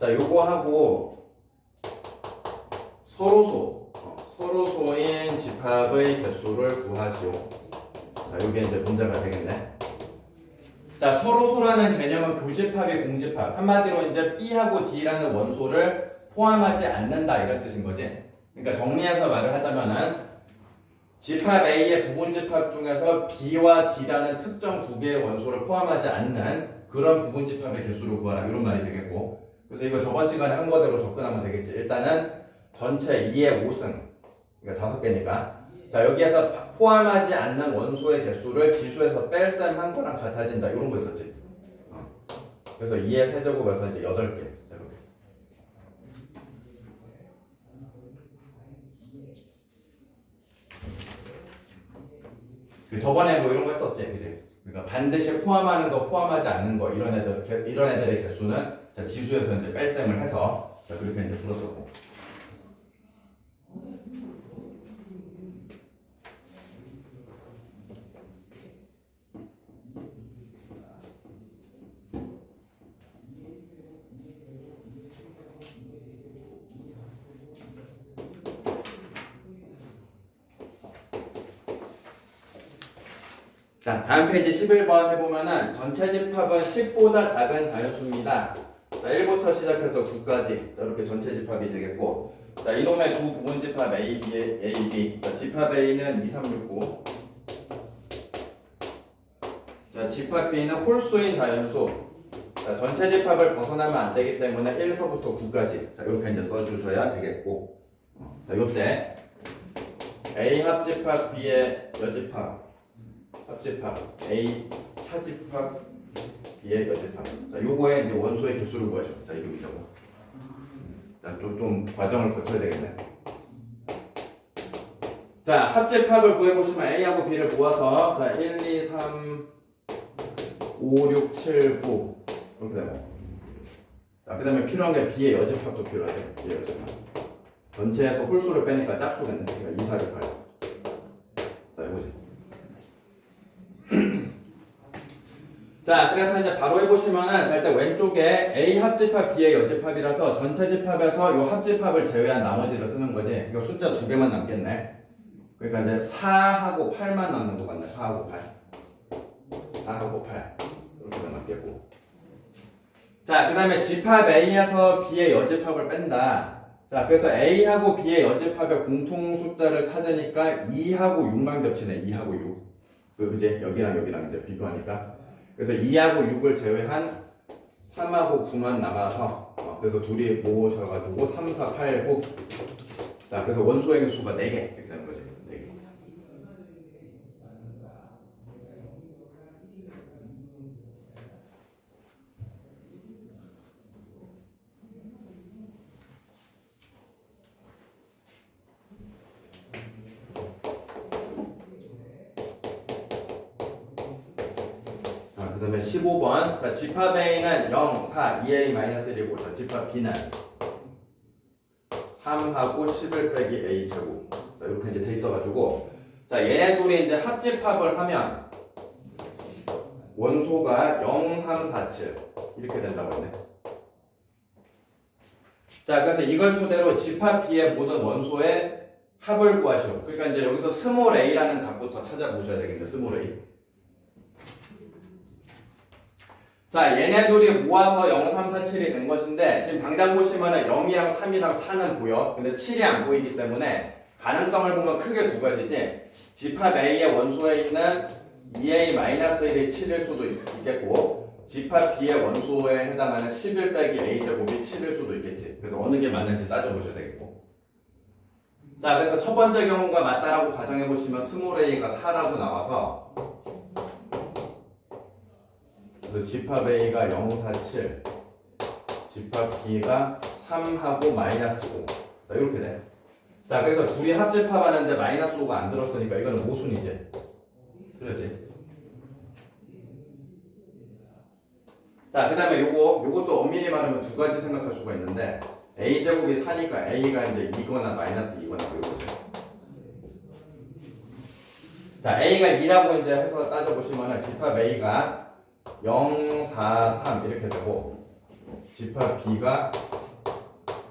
자, 요거하고 서로소인 집합의 개수를 구하시오. 자, 요게 이제 문제가 되겠네. 자, 서로소라는 개념은 교집합이 공집합. 한마디로 이제 B하고 D라는 원소를 포함하지 않는다 이런 뜻인 거지. 그러니까 정리해서 말을 하자면은 집합 A의 부분집합 중에서 B와 D라는 특정 두 개의 원소를 포함하지 않는 그런 부분집합의 개수를 구하라 이런 말이 되겠고. 그래서 이거 저번 시간에 한 거대로 접근하면 되겠지. 일단은 전체 2의 5승. 그러니까 5개니까. 자, 여기에서 포함하지 않는 원소의 개수를 지수에서 뺄셈 한 거랑 같아진다. 이런 거 있었지. 그래서 2의 세제곱에서 이제 8개. 자, 이렇게. 저번에 뭐 이런 거 했었지. 그지? 그러니까 반드시 포함하는 거, 포함하지 않는 거, 이런 애들의 개수는 자, 지수에서 이제 뺄셈을 해서 자, 그렇게 이제 풀었었고. 자, 다음 페이지 11번 해보면은 전체 집합은 10보다 작은 자연수입니다. 자, 1부터 시작해서 9까지. 자, 이렇게 전체 집합이 되겠고. 자, 이놈의 두 부분 집합 A, B. 자, 집합 A는 2, 3, 6, 9. 자, 집합 B는 홀수인 자연수. 자, 전체 집합을 벗어나면 안 되기 때문에 1서부터 9까지. 자, 이렇게 이제 써주셔야 되겠고. 자, 요때 A 합집합 B의 여집합. 합집합 A 차집합 B의 여집합. 자, 요거에 이제 원소의 개수를 구하죠. 자, 이게 문제고. 자, 좀 과정을 거쳐야 되겠네. 자, 합집합을 구해보시면 A하고 B를 모아서 자, 1, 2, 3, 5, 6, 7, 9 이렇게 되고. 자, 그 다음에 필요한 게 B의 여집합도 필요하대. B의 여집합. 전체에서 홀수를 빼니까 짝수겠네. 그러니까 2, 4, 6, 8. 자, 이거지. 자, 그래서 이제 바로 해보시면은 자, 일단 왼쪽에 A 합집합 B의 여집합이라서 전체 집합에서 이 합집합을 제외한 나머지를 쓰는 거지. 이거 숫자 2개만 남겠네. 그러니까 이제 4하고 8만 남는 것 같네. 4하고 8. 4하고 8. 이렇게 남겠고. 자, 그 다음에 집합 A에서 B의 여집합을 뺀다. 자, 그래서 A하고 B의 여집합의 공통 숫자를 찾으니까 2하고 6만 겹치네. 2하고 6. 그제 여기랑 이제 비교하니까. 그래서 2하고 6을 제외한 3하고 9만 남아서 그래서 둘이 모으셔가지고 3, 4, 8, 9. 자, 그래서 원소의 개수가 4개 이렇게 되는 거지. 4개. 그 다음에 15번. 자, 집합 A는 0, 4, 2A-1이고, 자, 집합 B는 3하고 11 빼기 A 제곱. 자, 이렇게 이제 돼 있어가지고. 자, 얘네 둘이 이제 합집합을 하면 원소가 0, 3, 4, 7. 이렇게 된다고 했네. 자, 그래서 이걸 토대로 집합 B의 모든 원소의 합을 구하시오. 그러니까 이제 여기서 스몰 a라는 값부터 찾아보셔야 되겠네. 스몰 a. 자, 얘네 둘이 모아서 0, 3, 4, 7이 된 것인데 지금 당장 보시면은 0이랑 3이랑 4는 보여. 근데 7이 안 보이기 때문에 가능성을 보면 크게 두 가지지. 집합 A의 원소에 있는 2A-1이 7일 수도 있겠고, 집합 B의 원소에 해당하는 11 빼기 A 제곱이 7일 수도 있겠지. 그래서 어느 게 맞는지 따져보셔야 되겠고. 자, 그래서 첫 번째 경우가 맞다라고 가정해보시면 스몰 a가 4라고 나와서, 그래서 집합 A가 0, 4, 7, 집합 B가 3하고 마이너스 5. 자, 이렇게 돼. 자, 그래서 둘이 합집합하는데 마이너스 5가 안 들었으니까 이거는 모순이지. 그렇지? 자, 그 다음에 요것도 엄밀히 말하면 두 가지 생각할 수가 있는데 a제곱이 4니까 a가 이제 2거나 마이너스 2거나 그거죠. 자, a가 2라고 이제 해서 따져보시면은 집합 a가 0, 4, 3 이렇게 되고 집합 b가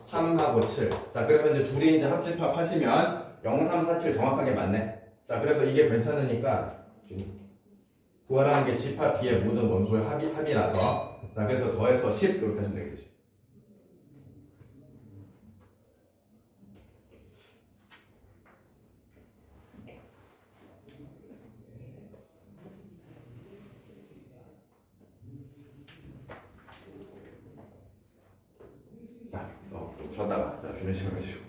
3하고 7. 자, 그래서 이제 둘이 이제 합집합 하시면 0, 3, 4, 7 정확하게 맞네. 자, 그래서 이게 괜찮으니까 구하라는 게 집합 b의 모든 원소의 합이라서 자, 그래서 더해서 10 이렇게 하시면 되겠지. 자, 좀 쉬었다가 쉬는 시간 가지고.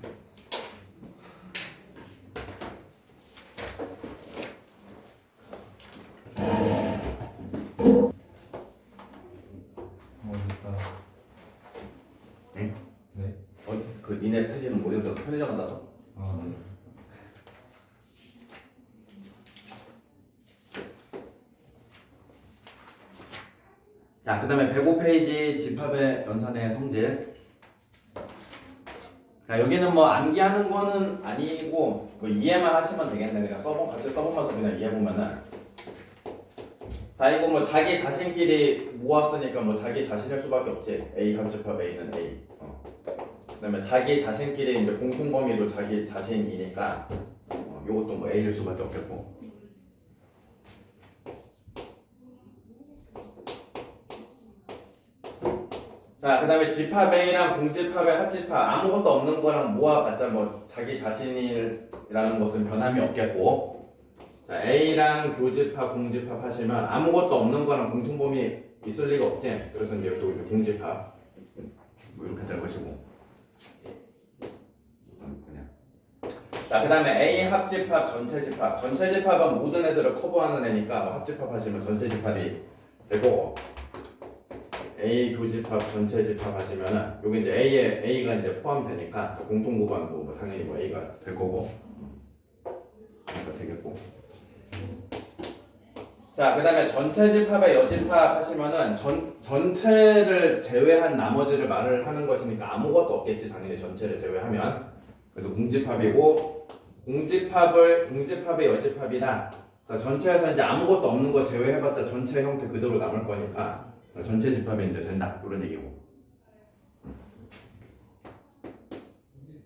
응? 네. 그 니네 트지는 못 읽어서 편의점 갔다 와서. 아, 네. 자, 그 다음에 105페이지 집합의 연산의 성질. 자, 여기는 뭐 암기하는 거는 아니고 뭐 이해만 하시면 되겠네. 그냥 같이 써보면서 그냥 이해해보면은. 자, 이거 뭐 자기 자신끼리 모았으니까 뭐 자기 자신일 수밖에 없지. A 합집합 A는 A. 그 다음에 자기 자신끼리 이제 공통범위도 자기 자신이니까 요것도 뭐 A일 수밖에 없겠고. 자, 그 다음에 집합 A랑 공집합의 합집합 아무것도 없는 거랑 모아봤자 뭐 자기 자신이라는 것은 변함이 없겠고, 자, A랑 교집합, 공집합 하시면 아무것도 없는 거랑 공통범위 있을 리가 없지. 그래서 이제 또 공집합 뭐 이렇게 될 것이고. 그냥. 자, 그 다음에 A 합집합, 전체 집합. 전체 집합은 모든 애들을 커버하는 애니까 뭐 합집합 하시면 전체 집합이 되고, A 교집합, 전체 집합 하시면은 여기 이제 A가 이제 포함되니까 공통 구간도 뭐 당연히 뭐 A가 될 거고, A가 되겠고. 자, 그 다음에 전체 집합의 여집합 하시면은 전체를 제외한 나머지를 말을 하는 것이니까 아무것도 없겠지, 당연히 전체를 제외하면. 그래서 공집합이고, 공집합의 여집합이다. 자, 전체에서 이제 아무것도 없는 거 제외해봤자 전체 형태 그대로 남을 거니까 전체 집합이 이제 된다, 그런 얘기고.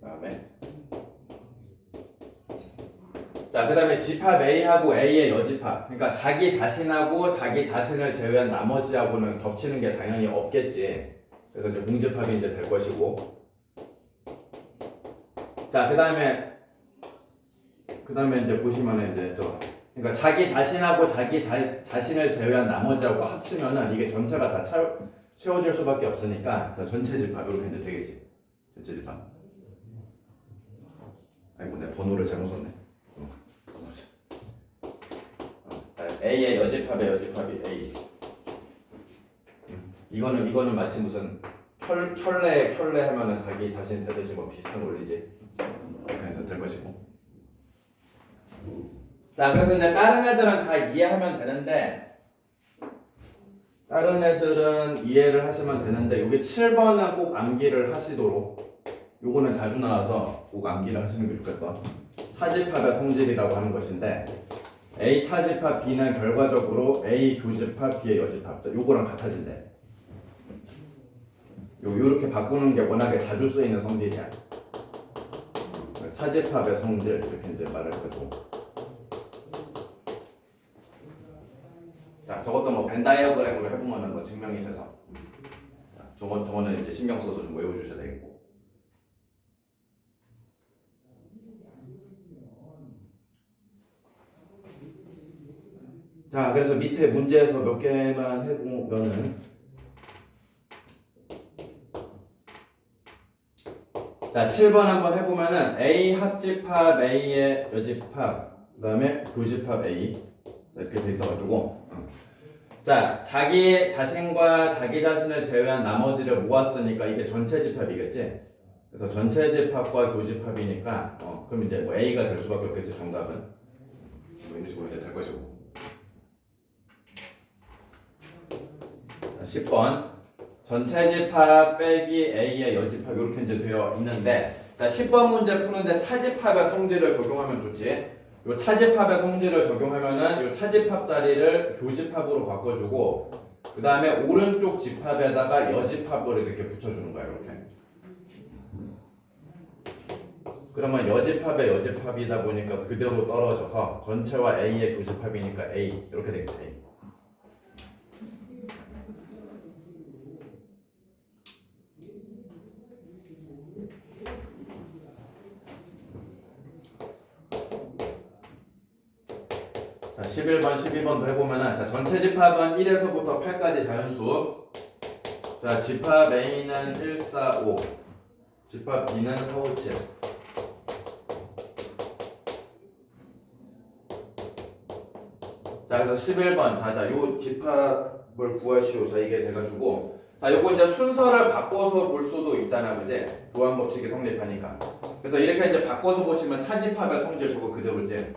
다음에 자, 그 다음에 집합 A하고 A의 여집합. 그러니까 자기 자신하고 자기 자신을 제외한 나머지하고는 겹치는 게 당연히 없겠지. 그래서 이제 공집합이 이제 될 것이고. 자, 그 다음에 이제 보시면은 이제 그러니까 자기 자신하고 자기 자신을 제외한 나머지하고 합치면은 이게 전체가 다 채워질 수밖에 없으니까 자, 전체 집합 이렇게 이제 되겠지. 전체 집합. 아이고, 내가 번호를 잘못 썼네. A의 여집합의 여집합이 A. 이거는 마치 무슨 켤레 하면은 자기 자신 되듯이 뭐 비슷한 원리지. 이렇게 해서 될 것이고. 자, 그래서 이제 다른 애들은 다 이해하면 되는데, 다른 애들은 이해를 하시면 되는데, 여기 7번은 꼭 암기를 하시도록. 요거는 자주 나와서 꼭 암기를 하시는 게 좋겠어. 차집합의 성질이라고 하는 것인데, A 차집합 B는 결과적으로 A 교집합 B의 여집합. 요거랑 같아진대. 요렇게 바꾸는 게 워낙에 자주 쓰이는 성질이야. 차집합의 성질 이렇게 이제 말을 하고. 자, 저것도 뭐 벤 다이어그램으로 해보면은 뭐 증명이 돼서. 자, 저거는 이제 신경 써서 좀 외워주셔야 되겠고. 자, 그래서 밑에 문제에서 몇 개만 해보면은, 자, 7번 한번 해보면은 A 합집합 A의 여집합, 그 다음에 교집합 A 이렇게 돼 있어가지고, 자, 자기 자신과 자기 자신을 제외한 나머지를 모았으니까 이게 전체 집합이겠지. 그래서 전체 집합과 교집합이니까 그럼 이제 뭐 A가 될 수밖에 없겠지. 정답은 뭐 이런 식으로 이제 될 것이고. 10번 전체 집합 빼기 A의 여집합 이렇게 이제 되어 있는데 자 10번 문제 푸는데 차집합의 성질을 적용하면 좋지. 요 차집합의 성질을 적용하면은 요 차집합 자리를 교집합으로 바꿔주고 그 다음에 오른쪽 집합에다가 여집합을 이렇게 붙여주는 거야 이렇게. 그러면 여집합의 여집합이다 보니까 그대로 떨어져서 전체와 A의 교집합이니까 A 이렇게 되겠지. A. 자 11번 12번도 해보면은 자 전체 집합은 1에서부터 8까지 자연수. 자 집합 A는 1, 4, 5 집합 B는 4, 5, 7. 자 그래서 11번 자자 요 집합을 구하시오. 자 이게 돼가지고 자 요거 이제 순서를 바꿔서 볼 수도 있잖아 그제 도안 법칙이 성립하니까. 그래서 이렇게 이제 바꿔서 보시면 차집합의 성질 저거 그대로지.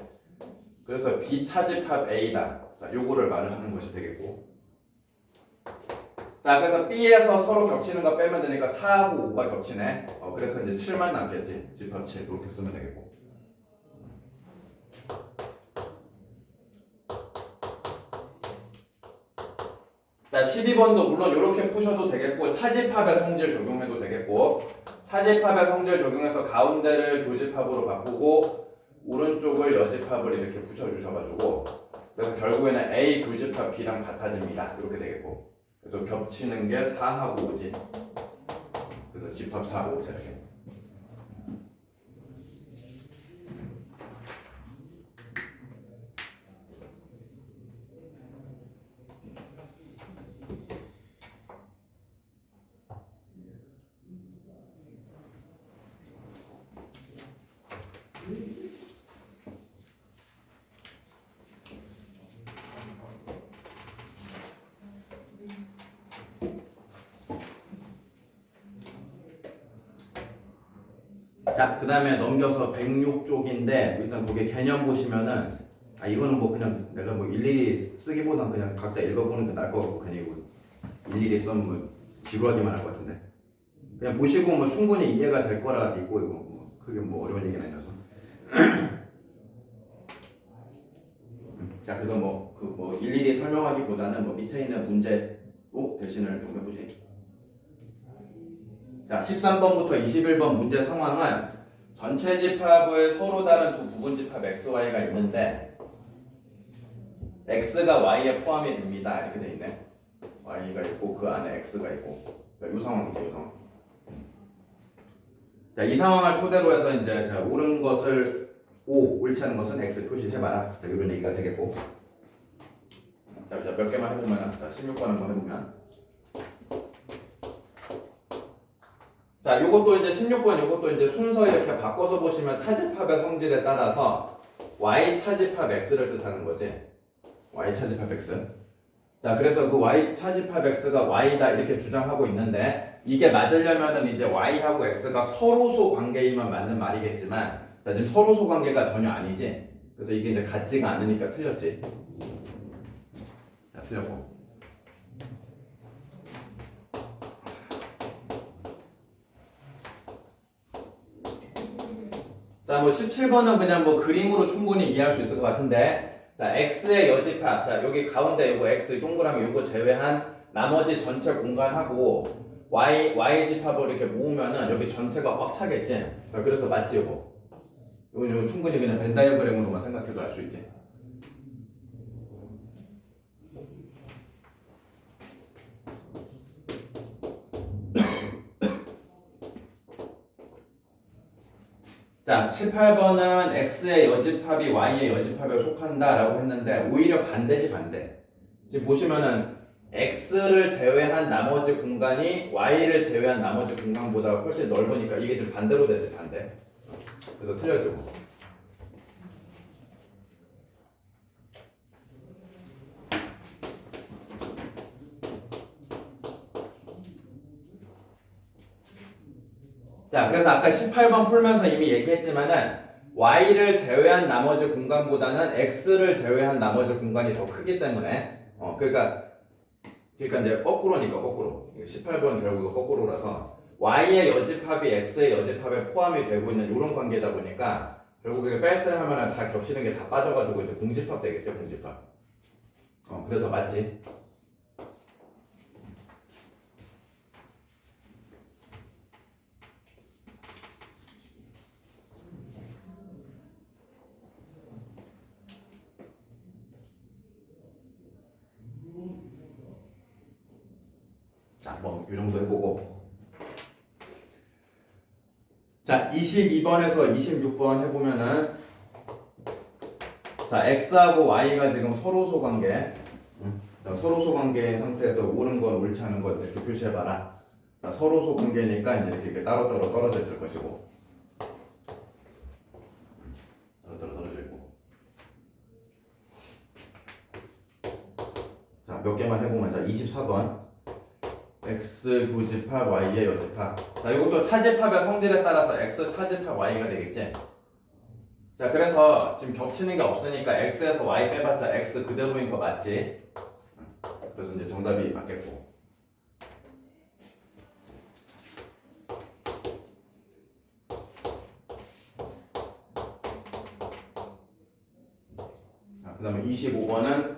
그래서 B차집합 A다. 자 요거를 말을 하는 것이 되겠고. 자 그래서 B에서 서로 겹치는 거 빼면 되니까 4하고 5가 겹치네. 그래서 이제 7만 남겠지. 집합 7 이렇게 쓰면 되겠고. 자 12번도 물론 이렇게 푸셔도 되겠고 차집합의 성질 적용해도 되겠고 차집합의 성질 적용해서 가운데를 교집합으로 바꾸고 오른쪽을 여집합을 이렇게 붙여주셔가지고 그래서 결국에는 A 교집합 B랑 같아집니다. 이렇게 되겠고 그래서 겹치는 게 4하고 5지. 그래서 집합 4, 5 이렇게. 자, 그 다음에 넘겨서 106쪽인데 일단 거기 개념 보시면은 이거는 뭐 그냥 내가 뭐 일일이 쓰기보단 그냥 각자 읽어보는 게 나을 것 같고 괜히 뭐 일일이 쓰면 뭐 지루하기만 할 것 같은데 그냥 보시고 뭐 충분히 이해가 될 거라 있고 이거 뭐 그게 뭐 어려운 얘기는 아니라서 자 그래서 뭐 일일이 설명하기보다는 뭐 밑에 있는 문제로 대신을 좀 해보지. 자 13번부터 21번 문제 상황은 전체 집합의 서로 다른 두 부분 집합 XY가 있는데 X가 Y에 포함이 됩니다. 이렇게 돼 있네. Y가 있고 그 안에 X가 있고 이 상황이지 이 상황. 자, 이 상황을 토대로 해서 이제 자, 옳은 것을 O, 옳지 않은 것은 X 표시해봐라. 이런 얘기가 되겠고. 자, 몇 개만 해보면, 자, 16번 한번 해보면. 자, 요것도 이제 16번, 요것도 이제 순서 이렇게 바꿔서 보시면 차집합의 성질에 따라서 Y 차집합 X를 뜻하는 거지. Y 차집합 X. 자, 그래서 그 Y 차집합 X가 Y다 이렇게 주장하고 있는데 이게 맞으려면은 이제 Y하고 X가 서로소 관계이면 맞는 말이겠지만 자, 지금 서로소 관계가 전혀 아니지. 그래서 이게 이제 같지가 않으니까 틀렸지. 자, 틀렸고. 자, 뭐 17번은 그냥 뭐 그림으로 충분히 이해할 수 있을 것 같은데 자, X의 여집합. 자, 여기 가운데 이거 X 동그라미 이거 제외한 나머지 전체 공간하고 Y 집합을 이렇게 모으면은 여기 전체가 꽉 차겠지. 자, 그래서 맞지 이거. 이거 충분히 그냥 벤 다이어그램으로만 생각해도 알 수 있지. 자, 18번은 X의 여집합이 Y의 여집합에 속한다라고 했는데 오히려 반대지 반대. 지금 보시면은 X를 제외한 나머지 공간이 Y를 제외한 나머지 공간보다 훨씬 넓으니까 이게 좀 반대로 되지 반대. 그래서 틀려지고. 자, 그래서 아까 18번 풀면서 이미 얘기했지만은 Y를 제외한 나머지 공간보다는 X를 제외한 나머지 공간이 더 크기 때문에 그러니까 그러니까 이제 거꾸로니까 거꾸로. 18번 결국 거꾸로라서 y의 여집합이 x의 여집합에 포함이 되고 있는 이런 관계다 보니까 결국에 뺄셈 하면은 다 겹치는 게 다 빠져가지고 이제 공집합 되겠죠, 공집합. 그래서 맞지? 자, 뭐 이 정도 해보고. 자, 22번에서 26번 해보면은 자, x하고 y가 지금 서로소 관계. 자, 서로소 관계인 상태에서 옳은 건 옳지 않은 건 이렇게 표시해봐라. 자, 서로소 관계니까 이제 이렇게 따로따로 떨어져 있을 것이고. 따로따로 떨어져 있고. 자, 몇 개만 해보면, 자, 24번. x 교집합, y의 여집합. 자, 이것도 차집합의 성질에 따라서 x 차집합 y가 되겠지? 자, 그래서 지금 겹치는 게 없으니까 x에서 y 빼봤자 x 그대로인 거 맞지? 그래서 이제 정답이 맞겠고. 자, 그 다음에 25번은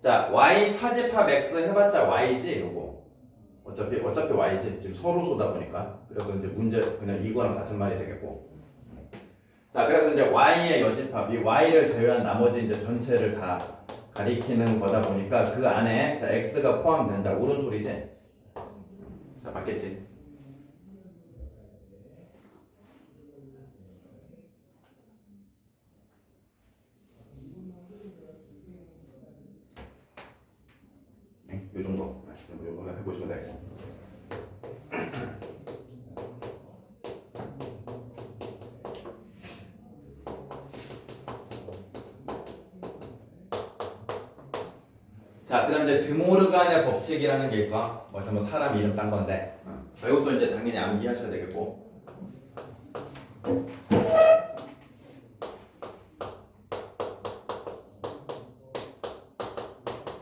자, y 차집합 x 해봤자 y지, 요거. 어차피 y지. 지금 서로소다 보니까. 그래서 이제 문제 그냥 이거랑 같은 말이 되겠고. 자, 그래서 이제 y의 여집합, 이 y를 제외한 나머지 이제 전체를 다 가리키는 거다 보니까 그 안에 자, x가 포함된다. 옳은 소리지? 자, 맞겠지? 네, 요 정도. 요거 해보시면 되겠고. 자, 그 다음 이제 드모르간의 법칙이라는 게 있어. 뭐 사람 이름 딴 건데. 이것도 이제 당연히 암기하셔야 되겠고.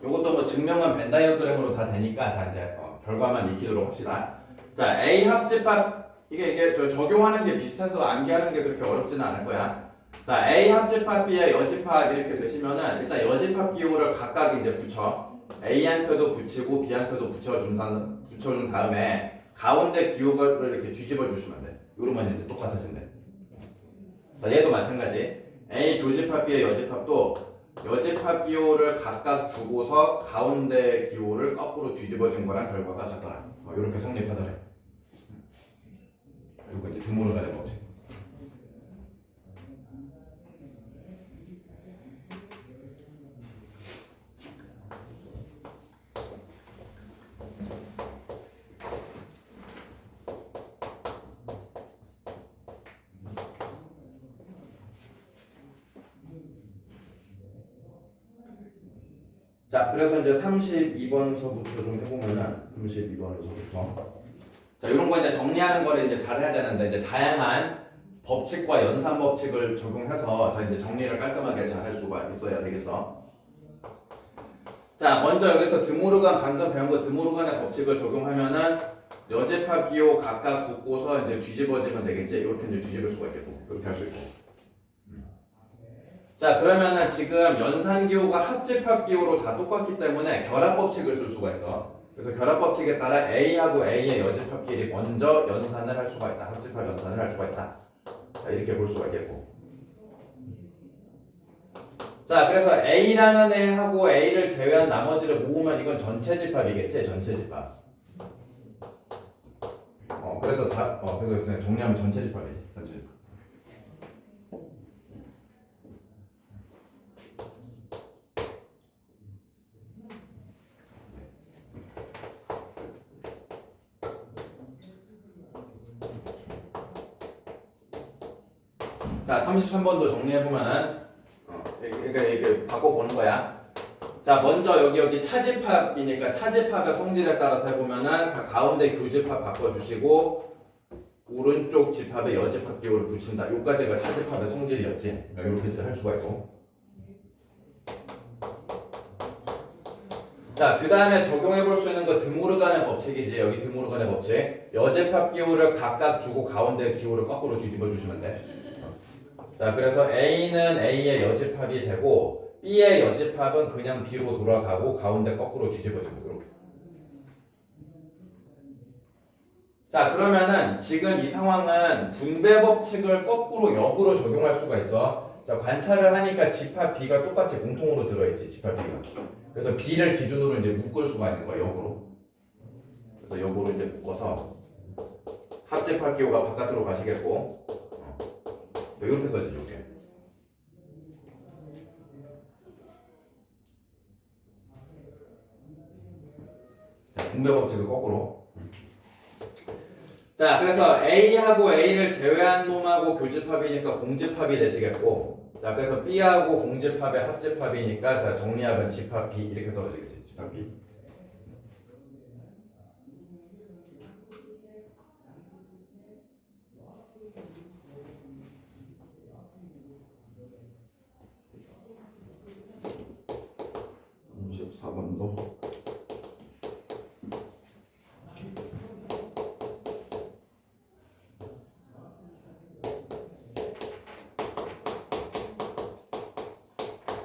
이것도 뭐 증명은 벤 다이어그램으로 다 되니까 다 이제 결과만 익히도록 합시다. 자, A 합집합 이게 저 적용하는 게 비슷해서 암기하는 게 그렇게 어렵지는 않을 거야. 자, A 합집합 B의 여집합 이렇게 되시면은 일단 여집합 기호를 각각 이제 붙여. A한테도 붙이고 B한테도 붙여준 다음에 가운데 기호를 이렇게 뒤집어 주시면 돼. 이러면 이제 똑같아진대. 자, 얘도 마찬가지. A 교집합 B의 여집합도 여집합 기호를 각각 주고서 가운데 기호를 거꾸로 뒤집어진 거랑 결과가 같더라. 이렇게 성립하더래. 그리고 이제 드모르가 된 거지. 자, 그래서 이제 32번서부터 좀 해보면은 32번서부터 자, 이런 거 이제 정리하는 거를 이제 잘 해야 되는데 이제 다양한 법칙과 연산 법칙을 적용해서 자 이제 정리를 깔끔하게 잘 할 수가 있어야 되겠어. 자, 먼저 여기서 드모르간 방금 배운 거 드모르간의 법칙을 적용하면은 여집합 기호 각각 붙고서 이제 뒤집어지면 되겠지. 이렇게 이제 뒤집을 수가 있겠고 이렇게 할 수 있고. 자, 그러면은 지금 연산 기호가 합집합 기호로 다 똑같기 때문에 결합 법칙을 쓸 수가 있어. 그래서 결합 법칙에 따라 A하고 A의 여집합끼리 먼저 연산을 할 수가 있다. 합집합 연산을 할 수가 있다. 자, 이렇게 볼 수가 있겠고. 자, 그래서 A라는 애하고 A를 제외한 나머지를 모으면 이건 전체 집합이겠지? 전체 집합. 그래서 그래서 그냥 정리하면 전체 집합이지. 전체 집합. 자, 33번도 정리해보면은, 그러니까 이렇게 바꿔보는 거야. 자, 먼저 여기 차집합이니까 차집합의 성질에 따라서 해보면은 가운데 교집합 바꿔주시고, 오른쪽 집합에 여집합 기호를 붙인다. 요까지가 차집합의 성질이었지. 이렇게 이제 할 수가 있고. 자, 그 다음에 적용해 볼 수 있는 거 드모르간의 법칙이지. 여기 드모르간의 법칙. 여집합 기호를 각각 주고 가운데 기호를 거꾸로 뒤집어 주시면 돼. 자, 그래서 A는 A의 여집합이 되고 B의 여집합은 그냥 B로 돌아가고 가운데 거꾸로 뒤집어지고 이렇게. 자, 그러면은 지금 이 상황은 분배 법칙을 거꾸로 역으로 적용할 수가 있어. 자, 관찰을 하니까 집합 B가 똑같이 공통으로 들어있지. 집합 B가. 그래서 B를 기준으로 이제 묶을 수가 있는 거야, 역으로. 그래서 역으로 이제 묶어서 합집합 기호가 바깥으로 가시겠고, 이렇게 써지죠, 이렇게. 자, 분배 법칙을 거꾸로. 자, 그래서 A하고 A를 제외한 놈하고 교집합이니까 공집합이 되시겠고, 자, 그래서 B하고 공집합의 합집합이니까, 자, 정리하면 집합 B 이렇게 떨어지겠지, 집합 B.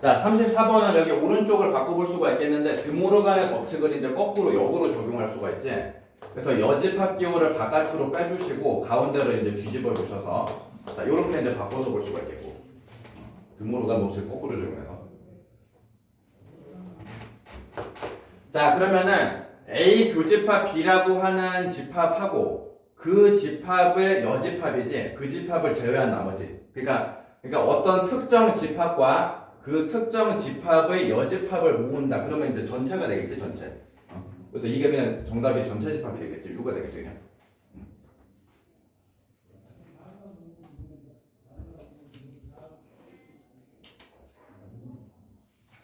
자, 34번은 여기 오른쪽을 바꿔볼 수가 있겠는데 드모르간의 법칙을 이제 거꾸로 역으로 적용할 수가 있지. 그래서 여집합 기호를 바깥으로 빼주시고 가운데를 이제 뒤집어 주셔서 자, 이렇게 이제 바꿔서 볼 수가 있겠고 드모르간 법칙 거꾸로 적용해서. 자, 그러면은 A 교집합 B라고 하는 집합하고 그 집합의 여집합이지 그 집합을 제외한 나머지. 그러니까 어떤 특정 집합과 그 특정 집합의 여집합을 모은다. 그러면 이제 전체가 되겠지, 전체. 그래서 이게 그냥 정답이 전체 집합이 되겠지, U가 되겠지, 그냥.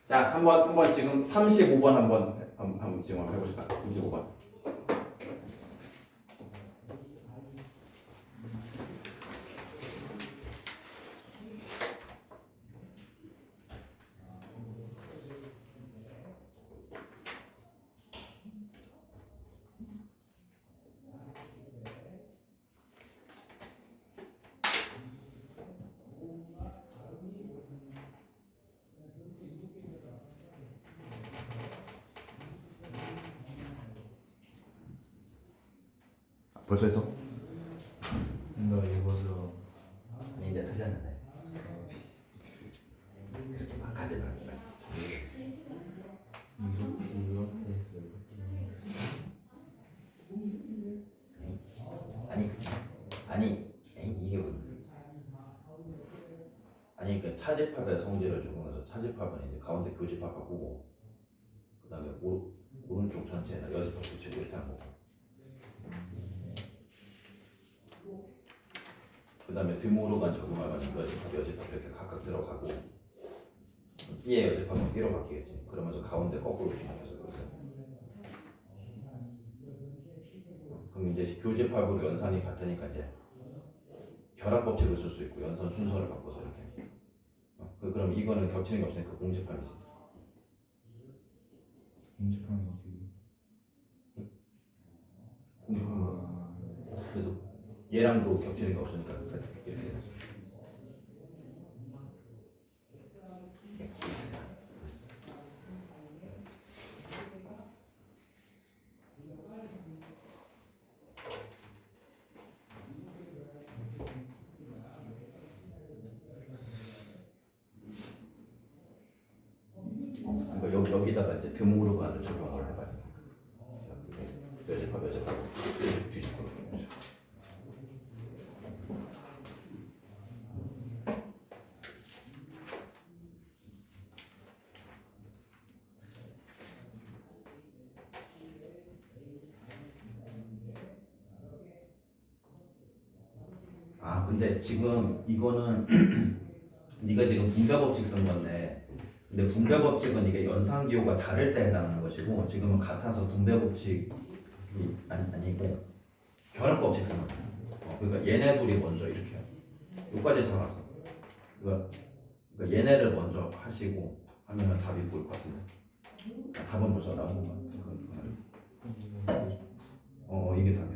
자, 한번 지금 35번 한번 지금 한번 해보실까? 35번. 벌써 했어? 너 이거죠. 아니 이제 틀렸는데 그렇게 막 하지 말고 이렇게 했어요. 아니 이게 뭐 아니 그 차집합의 성질을 적용해서 차집합은 이제 가운데 교집합 바꾸고 그 다음에 오른쪽 전체에다 여집합 붙이고 이렇게 하는 거고 그 다음에 드모르간 적용하면 여집합 이렇게 각각 들어가고 B의 여집합은 B로 바뀌겠지. 그러면서 가운데 거꾸로 진행해서 그렇게. 그럼 이제 교집합으로 연산이 같으니까 이제 결합 법칙을 쓸 수 있고 연산 순서를 바꿔서 이렇게. 그럼 이거는 겹치는 게 없으니까 공집합이지. 공집합이지. 공집합. 그래서 얘랑도 겹치는 게 없으니까 이렇게 되죠. 그러니까 여기다가 이제 드모르간을 적용을 해봐야 돼. 여집합 뒤집고. 아 근데 지금 이거는 네가 지금 분배 법칙 쓴 건데 근데 분배 법칙은 이게 연산기호가 다를 때 해당하는 것이고 지금은 같아서 분배 법칙이 아니고 결합 법칙 쓰는 거야. 그러니까 얘네 둘이 먼저 이렇게 여기까지 잡았어. 그러니까 얘네를 먼저 하시고 하면 답이 보일 것 같은데 답은 벌써 나온 것 같아. 이게 답이야.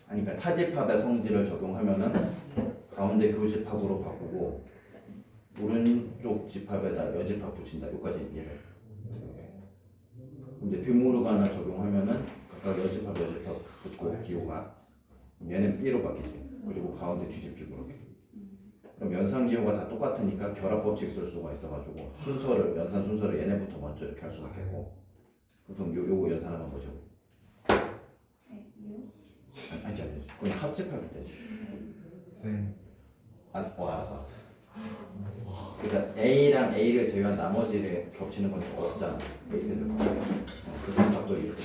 아니, 그러니까 차집합의 성질을 적용하면은 가운데 교집합으로 바꾸고 오른쪽 집합에다 여집합 붙인다. 여기까지 이해해. 이제 드모르간을 적용하면은 각각 여집합 붙고 기호가 얘는 B로 바뀌지. 그리고 가운데 뒤집히고 이렇게. 그럼 연산 기호가 다 똑같으니까 결합 법칙 쓸 수가 있어가지고 순서를 연산 순서를 얘네부터 먼저 이렇게 할 수가 있겠고. 그럼 요거 연산 한번 보죠. 아니. 그건 합집합일 때지. 쌤. 알았어. 그러니까 A랑 A를 제외한 나머지를 겹치는 건 없잖아. 이렇게 될 거야. 그래서 답도 이렇게 돼.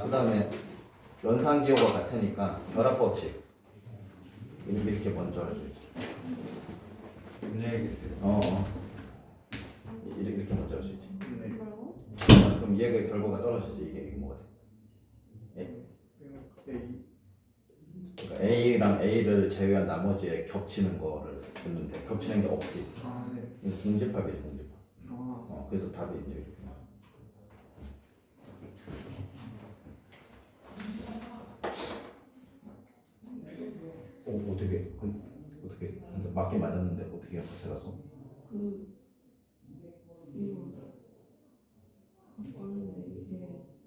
그 다음에 연산 기호가 같으니까 결합 법칙 이렇게 먼저 할 수 있어. 문제겠어요. 이렇게 먼저 할 수 있지. 뭐라고? 그럼 얘가 결과가 떨어지지. 이게 뭐가 돼? 그러니까 A랑 A를 제외한 나머지에 겹치는 거를 듣는데 겹치는 게 없지. 이거 공집합이지 공집합. 그래서 답이 이제 이렇게 나와. 어떻게 그러니까 맞긴 맞았는데 어떻게 어떻게 갔어?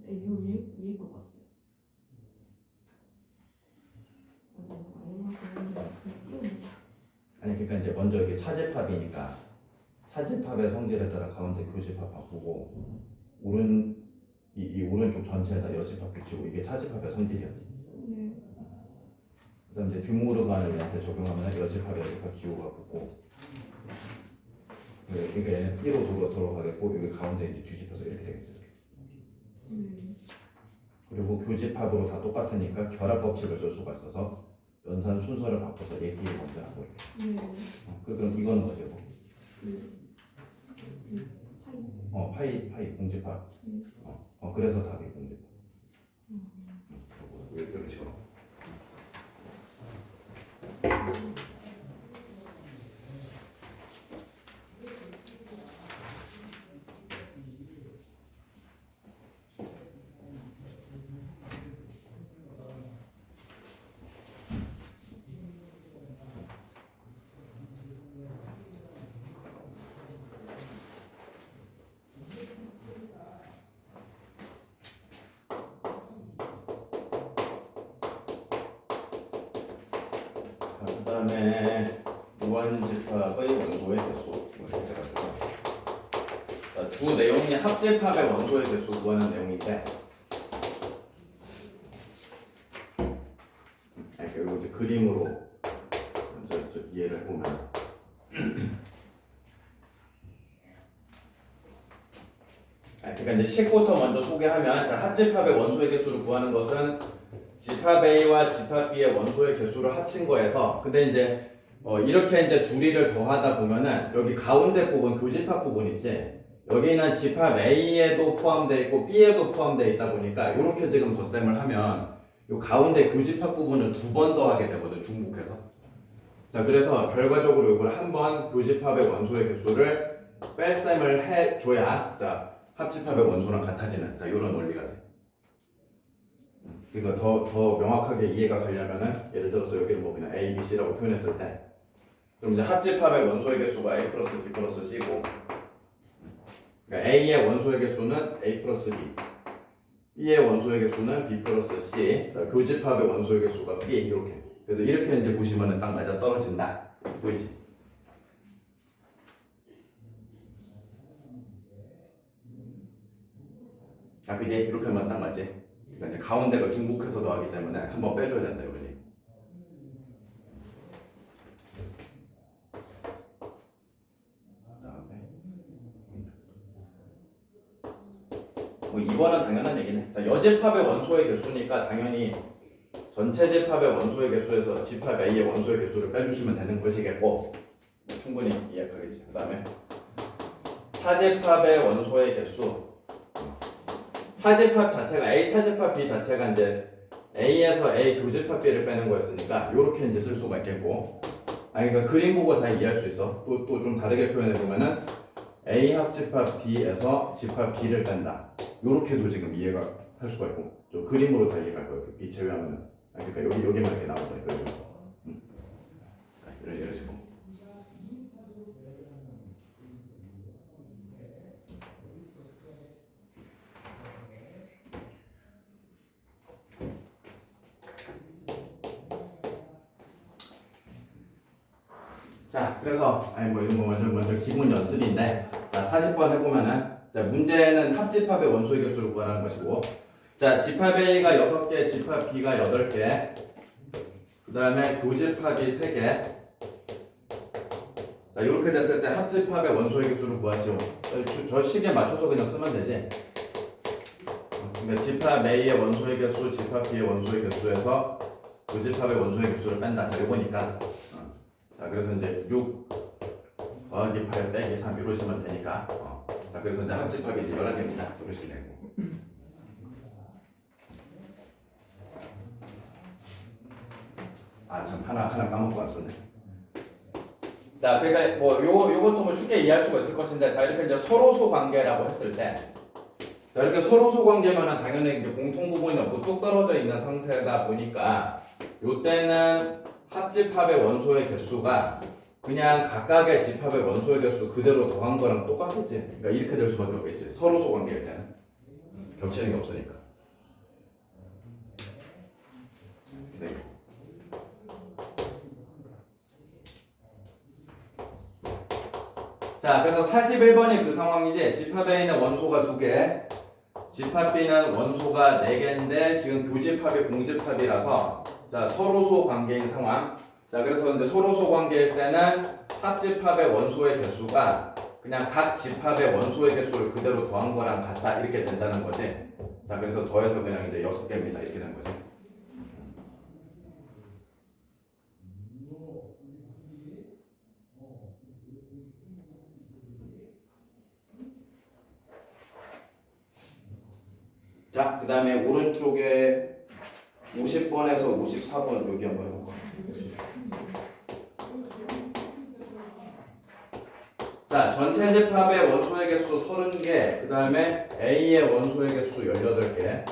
이거 위에 거 봤어요. 아니 그러니까 이제 먼저 이게 차집합이니까 차집합의 성질에 따라 가운데 교집합 바꾸고 이 오른쪽 전체에다 여집합 붙이고 이게 차집합의 성질이었지. 네. 그다음 이제 드모르간을 얘한테 적용하면 여집합 기호가 붙고 그러니까 얘는 B로 돌아가겠고 여기 가운데 이제 뒤집혀서 이렇게 되겠죠. 그리고 교집합으로 다 똑같으니까 결합 법칙을 쓸 수가 있어서 연산 순서를 바꿔서 얘끼리 먼저 하고 이렇게. 그럼 이거는 뭐죠? 파이 공집합. 그래서 답이 공집합. 이런 식으로. 그 다음에 무한집합의 원소의 개수 이렇게 돼가지고 주 내용이 합집합의 원소의 개수 구하는 내용인데 이거 이제 그림으로 먼저 이해를 해보면 그러니까 이제 10부터 먼저 소개하면 합집합의 원소의 개수를 구하는 것은 집합 A와 집합 B의 원소의 개수를 합친 거에서 근데 이제 이렇게 이제 둘이를 더하다 보면은 여기 가운데 부분 교집합 부분 있지 여기는 집합 A에도 포함되어 있고 B에도 포함되어 있다 보니까 이렇게 지금 덧셈을 하면 이 가운데 교집합 부분을 2번 더하게 되거든 중복해서. 자 그래서 결과적으로 이걸 한번 교집합의 원소의 개수를 뺄셈을 해줘야 자 합집합의 원소랑 같아지는 자 이런 원리가 돼. 그러니까 더 명확하게 이해가 가려면은 예를 들어서 여기를 뭐 그냥 A, B, C라고 표현했을 때 그럼 이제 합집합의 원소의 개수가 A 플러스 B 플러스 C고 그러니까 A의 원소의 개수는 A 플러스 B B의 원소의 개수는 B 플러스 C 자, 교집합의 원소의 개수가 B 이렇게 그래서 이렇게 이제 보시면은 딱 맞아 떨어진다 보이지? 자 그지? 이렇게 하면 딱 맞지? 그러니까 이제 가운데가 중복해서 더하기 때문에 한번 빼줘야 된다 이러니. 그다음에 2번은 당연한 얘기네. 자 여집합의 원소의 개수니까 당연히 전체 집합의 원소의 개수에서 집합 A의 원소의 개수를 빼주시면 되는 것이겠고 뭐 충분히 이해하겠지. 그 다음에 차집합의 원소의 개수 차집합 자체가 A 차집합 B 자체가 이제 A에서 A 교집합 B를 빼는 거였으니까 요렇게 이제 쓸 수가 있겠고 그러니까 그림 보고 다 이해할 수 있어. 또 좀 다르게 표현해 보면은 A 합집합 B에서 집합 B를 뺀다. 요렇게도 지금 이해가 할 수가 있고 또 그림으로 다 이해할 거예요. 그 B 제외하면은 그러니까 여기만 이렇게 나오니까 이런 식으로. 자, 그래서 뭐 이런 거 먼저 기본 연습인데 자 40번 해보면은 자 문제는 합집합의 원소의 개수를 구하라는 것이고 자 집합 A가 6개, 집합 B가 8개 그 다음에 교집합이 3개 자 이렇게 됐을 때 합집합의 원소의 개수를 구하시오. 저 식에 맞춰서 그냥 쓰면 되지. 그러니까 집합 A의 원소의 개수, 집합 B의 원소의 개수에서 교집합의 원소의 개수를 뺀다. 자 이거니까 자 그래서 이제 6 더하기 8 빼기 3 이러시면 되니까 자 그래서 이제 합집합이 이제 11개입니다. 이러시면 되고 참 하나 까먹고 왔었네. 자 그러니까 뭐 요것도 뭐 쉽게 이해할 수가 있을 것인데 자 이렇게 이제 서로소 관계라고 했을 때 자 이렇게 서로소 관계면은 당연히 이제 공통 부분이 없고 뚝 떨어져 있는 상태다 보니까 요때는 합집합의 원소의 개수가 그냥 각각의 집합의 원소의 개수 그대로 더한 거랑 똑같겠지. 그러니까 이렇게 될 수밖에 없겠지. 서로소 관계일 때는 겹치는 게 없으니까. 네. 자, 그래서 41번이 그 상황이지. 집합 A는 원소가 2개, 집합 B는 원소가 4개인데 지금 교집합이 공집합이라서 자 서로소 관계인 상황. 자 그래서 이제 서로소 관계일 때는 합집합의 원소의 개수가 그냥 각 집합의 원소의 개수를 그대로 더한 거랑 같다 이렇게 된다는 거지. 자 그래서 더해서 그냥 이제 6개입니다 이렇게 되는 거지. 자 그 다음에 오른쪽에 50번에서 54번 여기 한번 해볼까? 자, 전체 집합의 원소의 개수 30개, 그 다음에 A의 원소의 개수 18개,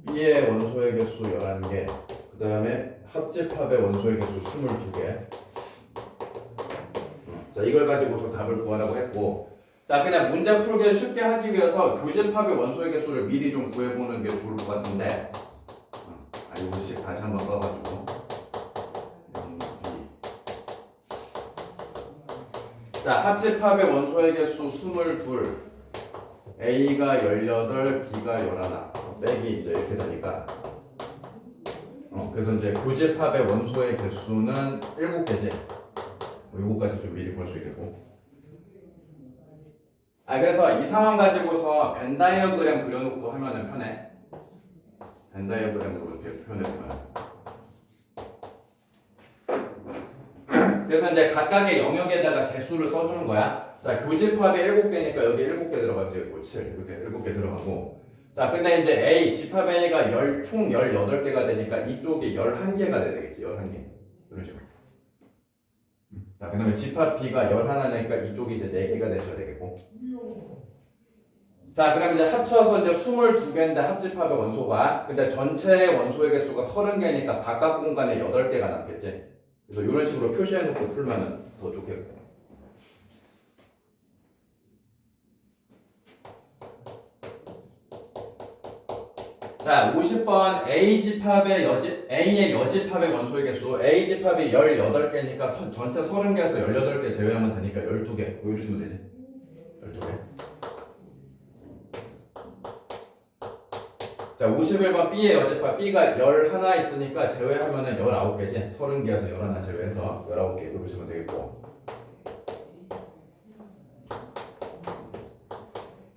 B의 원소의 개수 11개, 그 다음에 합집합의 원소의 개수 22개. 자, 이걸 가지고서 답을 구하라고 했고, 자, 그냥 문제 풀기를 쉽게 하기 위해서 교집합의 원소의 개수를 미리 좀 구해보는 게 좋을 것 같은데, 이거씩 다시 한번 써가지고. 자, 합집합의 원소의 개수 22, A가 18, B가 11, 빼기 이제 이렇게 되니까. 그래서 이제 교집합의 원소의 개수는 7개지. 요거까지 좀 미리 볼 수 있겠고. 그래서 이 상황 가지고서 벤 다이어그램 그려놓고 하면은 편해. 벤 다이어그램으로 이렇게 표현해보면. 그래서 이제 각각의 영역에다가 개수를 써주는 거야. 자, 교집합이 7개니까 여기 7개 들어가지. 7, 이렇게 7개 들어가고. 자, 근데 이제 A, 집합 A가 총 18개가 되니까 이쪽이 11개가 되겠지. 11개. 이런 식으로. 자, 그 다음에 집합 B가 11개니까 이쪽이 이제 4개가 되셔야 되겠고. 자, 그럼 이제 합쳐서 이제 22개인데 합집합의 원소가. 근데 전체 원소의 개수가 30개니까 바깥 공간에 8개가 남겠지. 그래서 이런 식으로 표시해놓고 풀면은 더 좋겠고. 자, 50번 A의 여집합의 원소의 개수. A집합이 18개니까 전체 30개에서 18개 제외하면 되니까 12개. 뭐 이러시면 되지. 12개. 자, 51번 B의 여집합. B가 11 있으니까 제외하면은 19개지. 30개에서 11 제외해서 19개 이러시면 되겠고.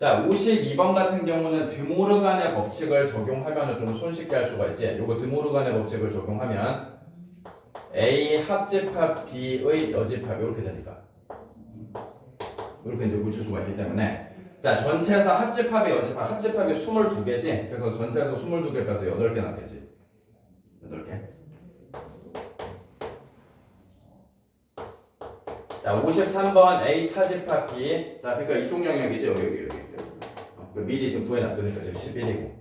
자, 자, 52번 같은 경우는 드모르간의 법칙을 적용하면 좀 손쉽게 할 수가 있지. 요거 드모르간의 법칙을 적용하면 A 합집합 B의 여집합 이렇게 되니까 이렇게 이제 고칠 수가 있기 때문에 자, 전체에서 합집합의 여집합, 합집합이 22개지. 그래서 전체에서 22개 빼서 8개 남겠지. 8개. 자, 53번 A 차집합 B. 자, 그러니까 이쪽 영역이죠. 여기. 미리 지금 구해놨으니까 지금 11이고.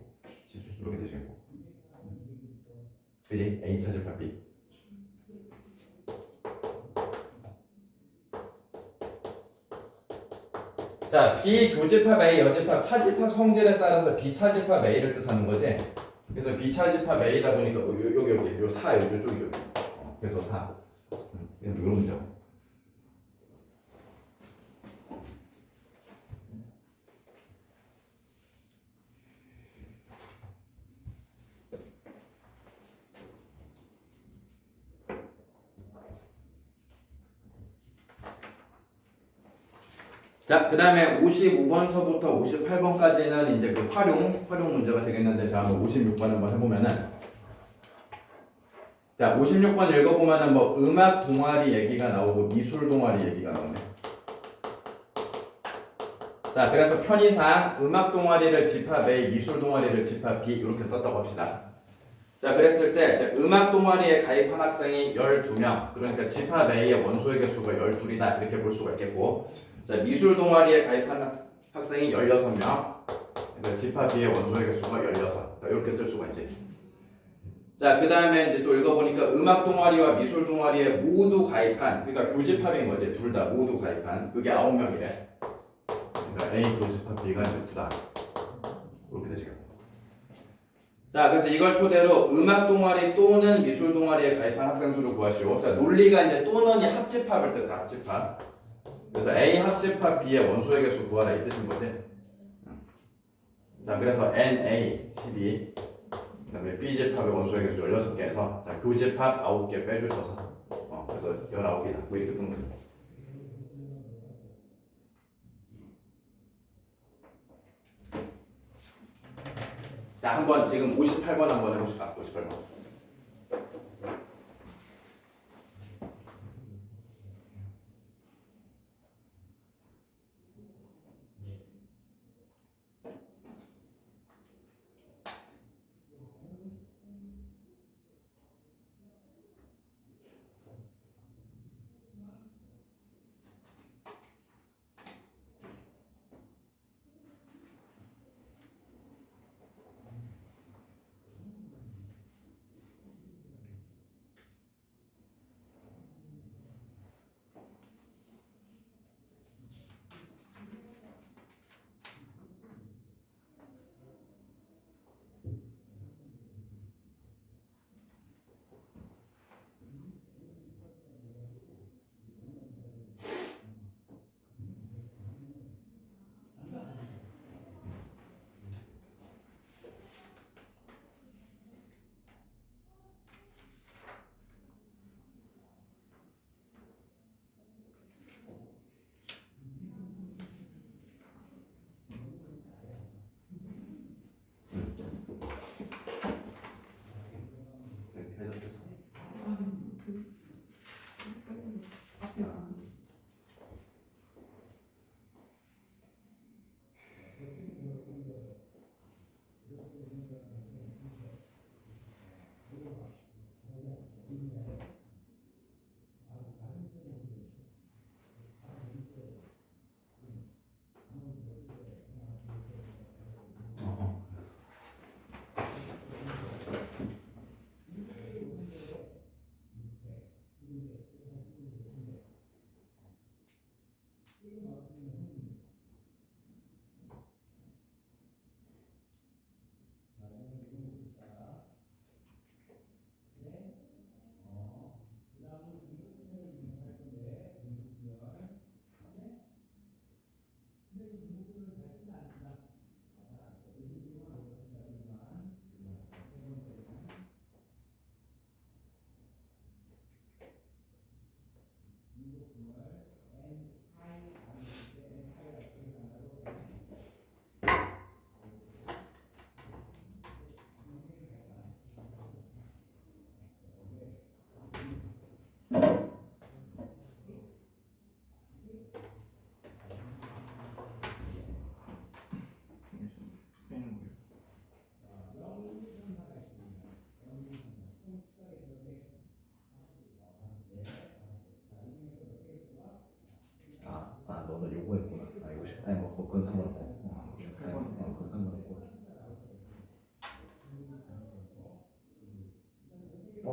이렇게 되시고. 그지? A 차집합 B. 자, 비교집합 A, 여집합, 차집합 성질에 따라서 비차집합 A를 뜻하는 거지. 그래서 비차집합 A다 보니까 여기 요 4, 요쪽이 여기. 그래서 4. 이런 문제. 자, 그 다음에 55번서부터 58번까지는 이제 그 활용 문제가 되겠는데, 자, 한번 56번 한번 해보면은, 자, 56번 읽어보면은 뭐 음악 동아리 얘기가 나오고 미술 동아리 얘기가 나오네. 자, 그래서 편의상 음악 동아리를 집합 A, 미술 동아리를 집합 B 이렇게 썼다고 합시다. 자, 그랬을 때 이제 음악 동아리에 가입한 학생이 12명, 그러니까 집합 A의 원소의 개수가 12이다 이렇게 볼 수가 있겠고, 자, 미술 동아리에 가입한 학생이 16명, 그러니까 집합 B의 원소의 개수가 16. 자, 이렇게 쓸 수가 있지. 자, 그 다음에 이제 또 읽어보니까 음악 동아리와 미술 동아리에 모두 가입한, 그러니까 교집합인 거지. 둘 다 모두 가입한, 그게 9명이래. 그러니까 A 교집합 B가 이제 9다. 이렇게 되죠. 자, 그래서 이걸 토대로 음악 동아리 또는 미술 동아리에 가입한 학생 수를 구하시오. 자, 논리가 이제 또는이 합집합을 뜻하 합집합. 그래서 A 합집합 B의 원소의 개수 구하라 이 뜻인 거지. 자, 그래서 NA 12, 그다음에 B집합의 원소의 개수 16개에서 자, 교집합 9개 빼주셔서 그래서 19개다. 뭐 이렇게 푸는 거죠. 자, 한번 지금 58번 한번 해봅시다. 58번.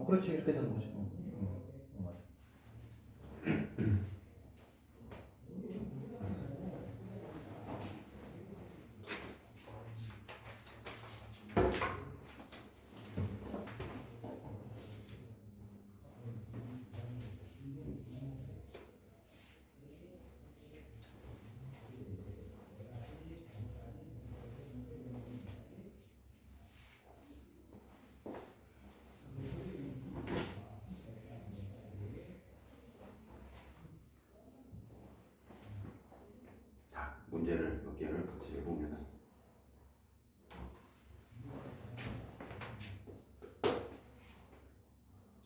그렇지 이렇게 되는 거지. 자, 문제를 몇 개를 같이 해보면은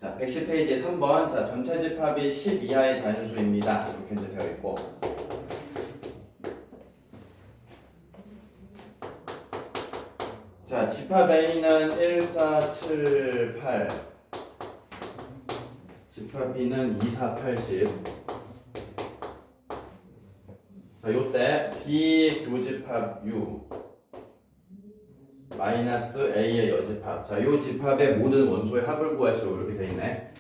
자, 110페이지 3번. 자, 전체 집합이 10 이하의 자연수입니다. 이렇게 이제 되어 있고. 자, 집합 A는 1, 4, 7, 8. 집합 B는 2, 4, 80. 자, 요때 B 교집합 U 마이너스 A의 여집합. 자, 요 집합의 모든 원소의 합을 구하시오. 이렇게 돼 있네.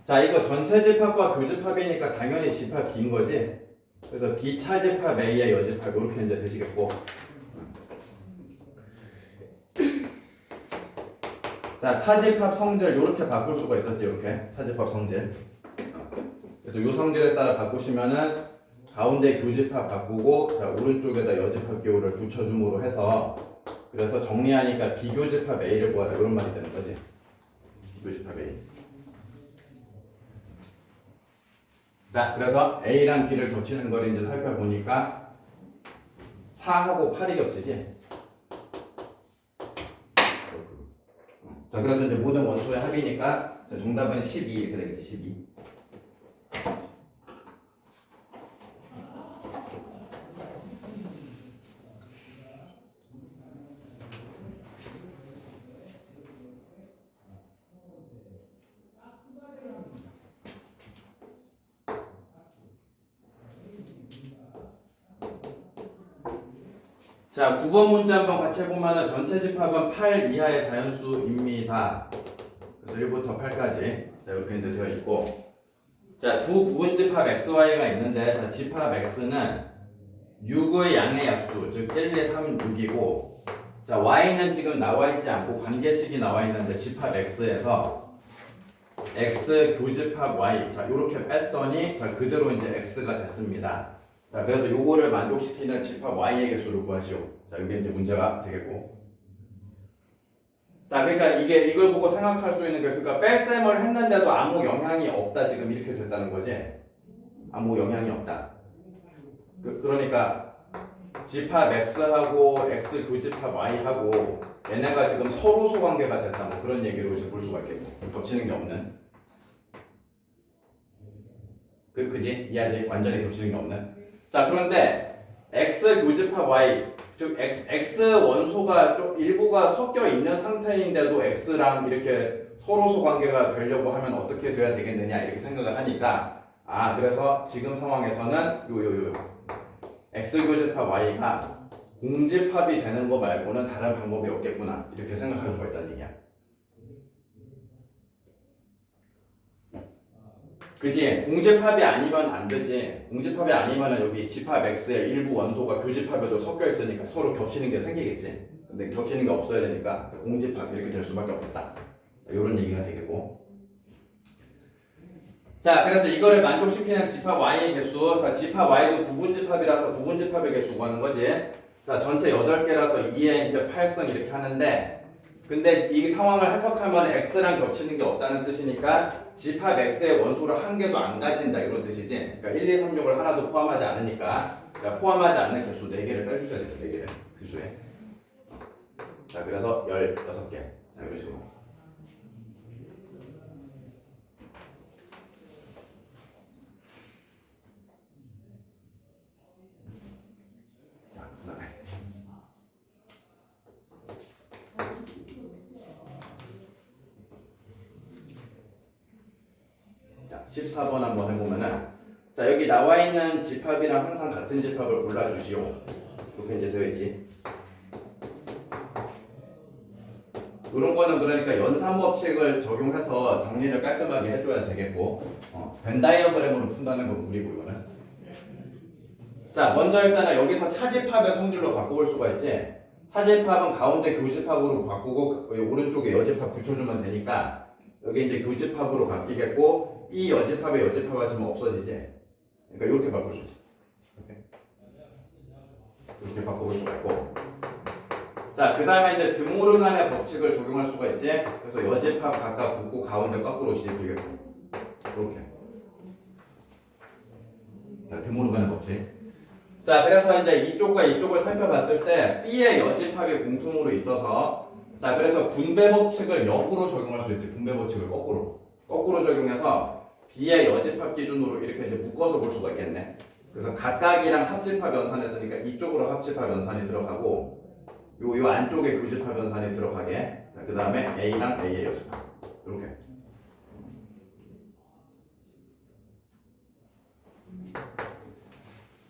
자, 이거 전체 집합과 교집합이니까 당연히 집합 B인 거지. 그래서 B 차집합 A의 여집합 이렇게 이제 되시겠고. 자, 차집합 성질 이렇게 바꿀 수가 있었지. 이렇게 차집합 성질. 그래서 요 성질에 따라 바꾸시면은 가운데 교집합 바꾸고, 자, 오른쪽에다 여집합 기호를 붙여줌으로 해서, 그래서 정리하니까 비교집합 A를 구하자 이런 말이 되는 거지. 비교집합 A. 자, 그래서 A랑 B를 겹치는 걸 이제 살펴보니까 4하고 8이 겹치지. 자, 그래서 이제 모든 원소의 합이니까 정답은 12 이렇게 되겠지. 12. 자, 9번 문제 한번 같이 해보면은 전체 집합은 8 이하의 자연수입니다. 그래서 1부터 8까지. 자, 이렇게 이제 되어 있고. 자, 두 부분 집합 XY가 있는데, 자, 집합 X는 6의 양의 약수, 즉 1, 2, 3, 6이고, 자, Y는 지금 나와 있지 않고 관계식이 나와 있는데, 집합 X에서 X 교집합 Y. 자, 요렇게 뺐더니, 자, 그대로 이제 X가 됐습니다. 자, 그래서 요거를 만족시키는 집합 Y의 개수를 구하시오. 자, 이게 이제 문제가 되겠고. 자, 그러니까 이걸 보고 생각할 수 있는 게, 그러니까 뺄셈을 했는데도 아무 영향이 없다. 지금 이렇게 됐다는 거지. 아무 영향이 없다. 그러니까 집합 X하고 X 교집합 Y하고 얘네가 지금 서로소 관계가 됐다. 뭐 그런 얘기로 이제 볼 수가 있겠고. 겹치는 게 없는. 그지? 이해하지? 완전히 겹치는 게 없는. 자, 그런데 X 교집합 Y, 즉 X 원소가 좀 일부가 섞여 있는 상태인데도 X랑 이렇게 서로소 관계가 되려고 하면 어떻게 돼야 되겠느냐 이렇게 생각을 하니까, 그래서 지금 상황에서는 요 X 교집합 Y가 공집합이 되는 거 말고는 다른 방법이 없겠구나 이렇게 생각할 수가 있다는 얘기야. 그지? 공집합이 아니면 안 되지. 공집합이 아니면 여기 집합 X의 일부 원소가 교집합에도 섞여 있으니까 서로 겹치는 게 생기겠지. 근데 겹치는 게 없어야 되니까 공집합 이렇게 될 수밖에 없다. 이런 얘기가 되겠고. 자, 그래서 이거를 만족시키는 집합 Y의 개수. 자, 집합 Y도 부분집합이라서 부분집합의 개수 구하는 거지. 자, 전체 8개라서 2에 이제 8승 이렇게 하는데, 근데 이 상황을 해석하면 X랑 겹치는 게 없다는 뜻이니까 집합 X의 원소를 한 개도 안 가진다 이런 뜻이지. 그러니까 1, 2, 3, 6을 하나도 포함하지 않으니까, 그러니까 포함하지 않는 개수 4개를 빼주셔야 돼요. 4개를 교수에. 자, 그래서 16개. 자, 이런 식으로. 자, 그다음에 자, 14번 한번 해보면은, 자, 여기 나와 있는 집합이랑 항상 같은 집합을 골라주시오. 이렇게 이제 되어 있지. 이런 거는 그러니까 연산 법칙을 적용해서 정리를 깔끔하게 해줘야 되겠고 벤 다이어그램으로 푼다는 건 무리고 이거는. 자 먼저 일단은 여기서 차집합의 성질로 바꿔볼 수가 있지. 차집합은 가운데 교집합으로 바꾸고 여기 오른쪽에 여집합 붙여주면 되니까 여기 이제 교집합으로 바뀌겠고 이 여집합에 여집합 하시면 없어지지. 그러니까 이렇게 바꿀 수 있지. 이렇게 바꿔볼 수가 있고. 자, 그 다음에 이제 드모르간의 법칙을 적용할 수가 있지. 그래서 여집합 각각 붙고 가운데 거꾸로 뒤집히겠고. 이렇게. 자, 드모르간의 법칙. 자, 그래서 이제 이쪽과 이쪽을 살펴봤을 때 B의 여집합이 공통으로 있어서 자, 그래서 분배 법칙을 역으로 적용할 수 있지. 분배 법칙을 거꾸로 적용해서 B의 여집합 기준으로 이렇게 이제 묶어서 볼 수가 있겠네. 그래서 각각이랑 합집합 연산했으니까 이쪽으로 합집합 연산이 들어가고 요 안쪽에 교집합 연산이 들어가게. 그 다음에 A랑 A의 여집합 이렇게.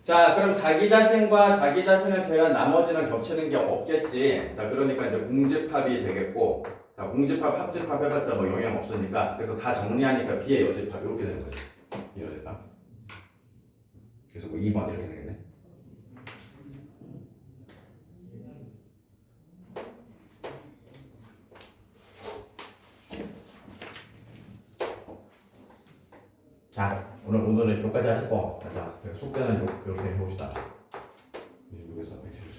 자, 그럼 자기 자신과 자기 자신을 제외한 나머지는 겹치는 게 없겠지. 자, 그러니까 이제 공집합이 되겠고, 자, 공집합, 합집합 해봤자 뭐 영향 없으니까, 그래서 다 정리하니까 B의 여집합 이렇게 되는 거지. 이 여집합. 그래서 뭐 2번 이렇게 되겠네. 자, 오늘은 여기까지 하실 거. 자, 숙제는 이렇게 해봅시다. 여기서 110초.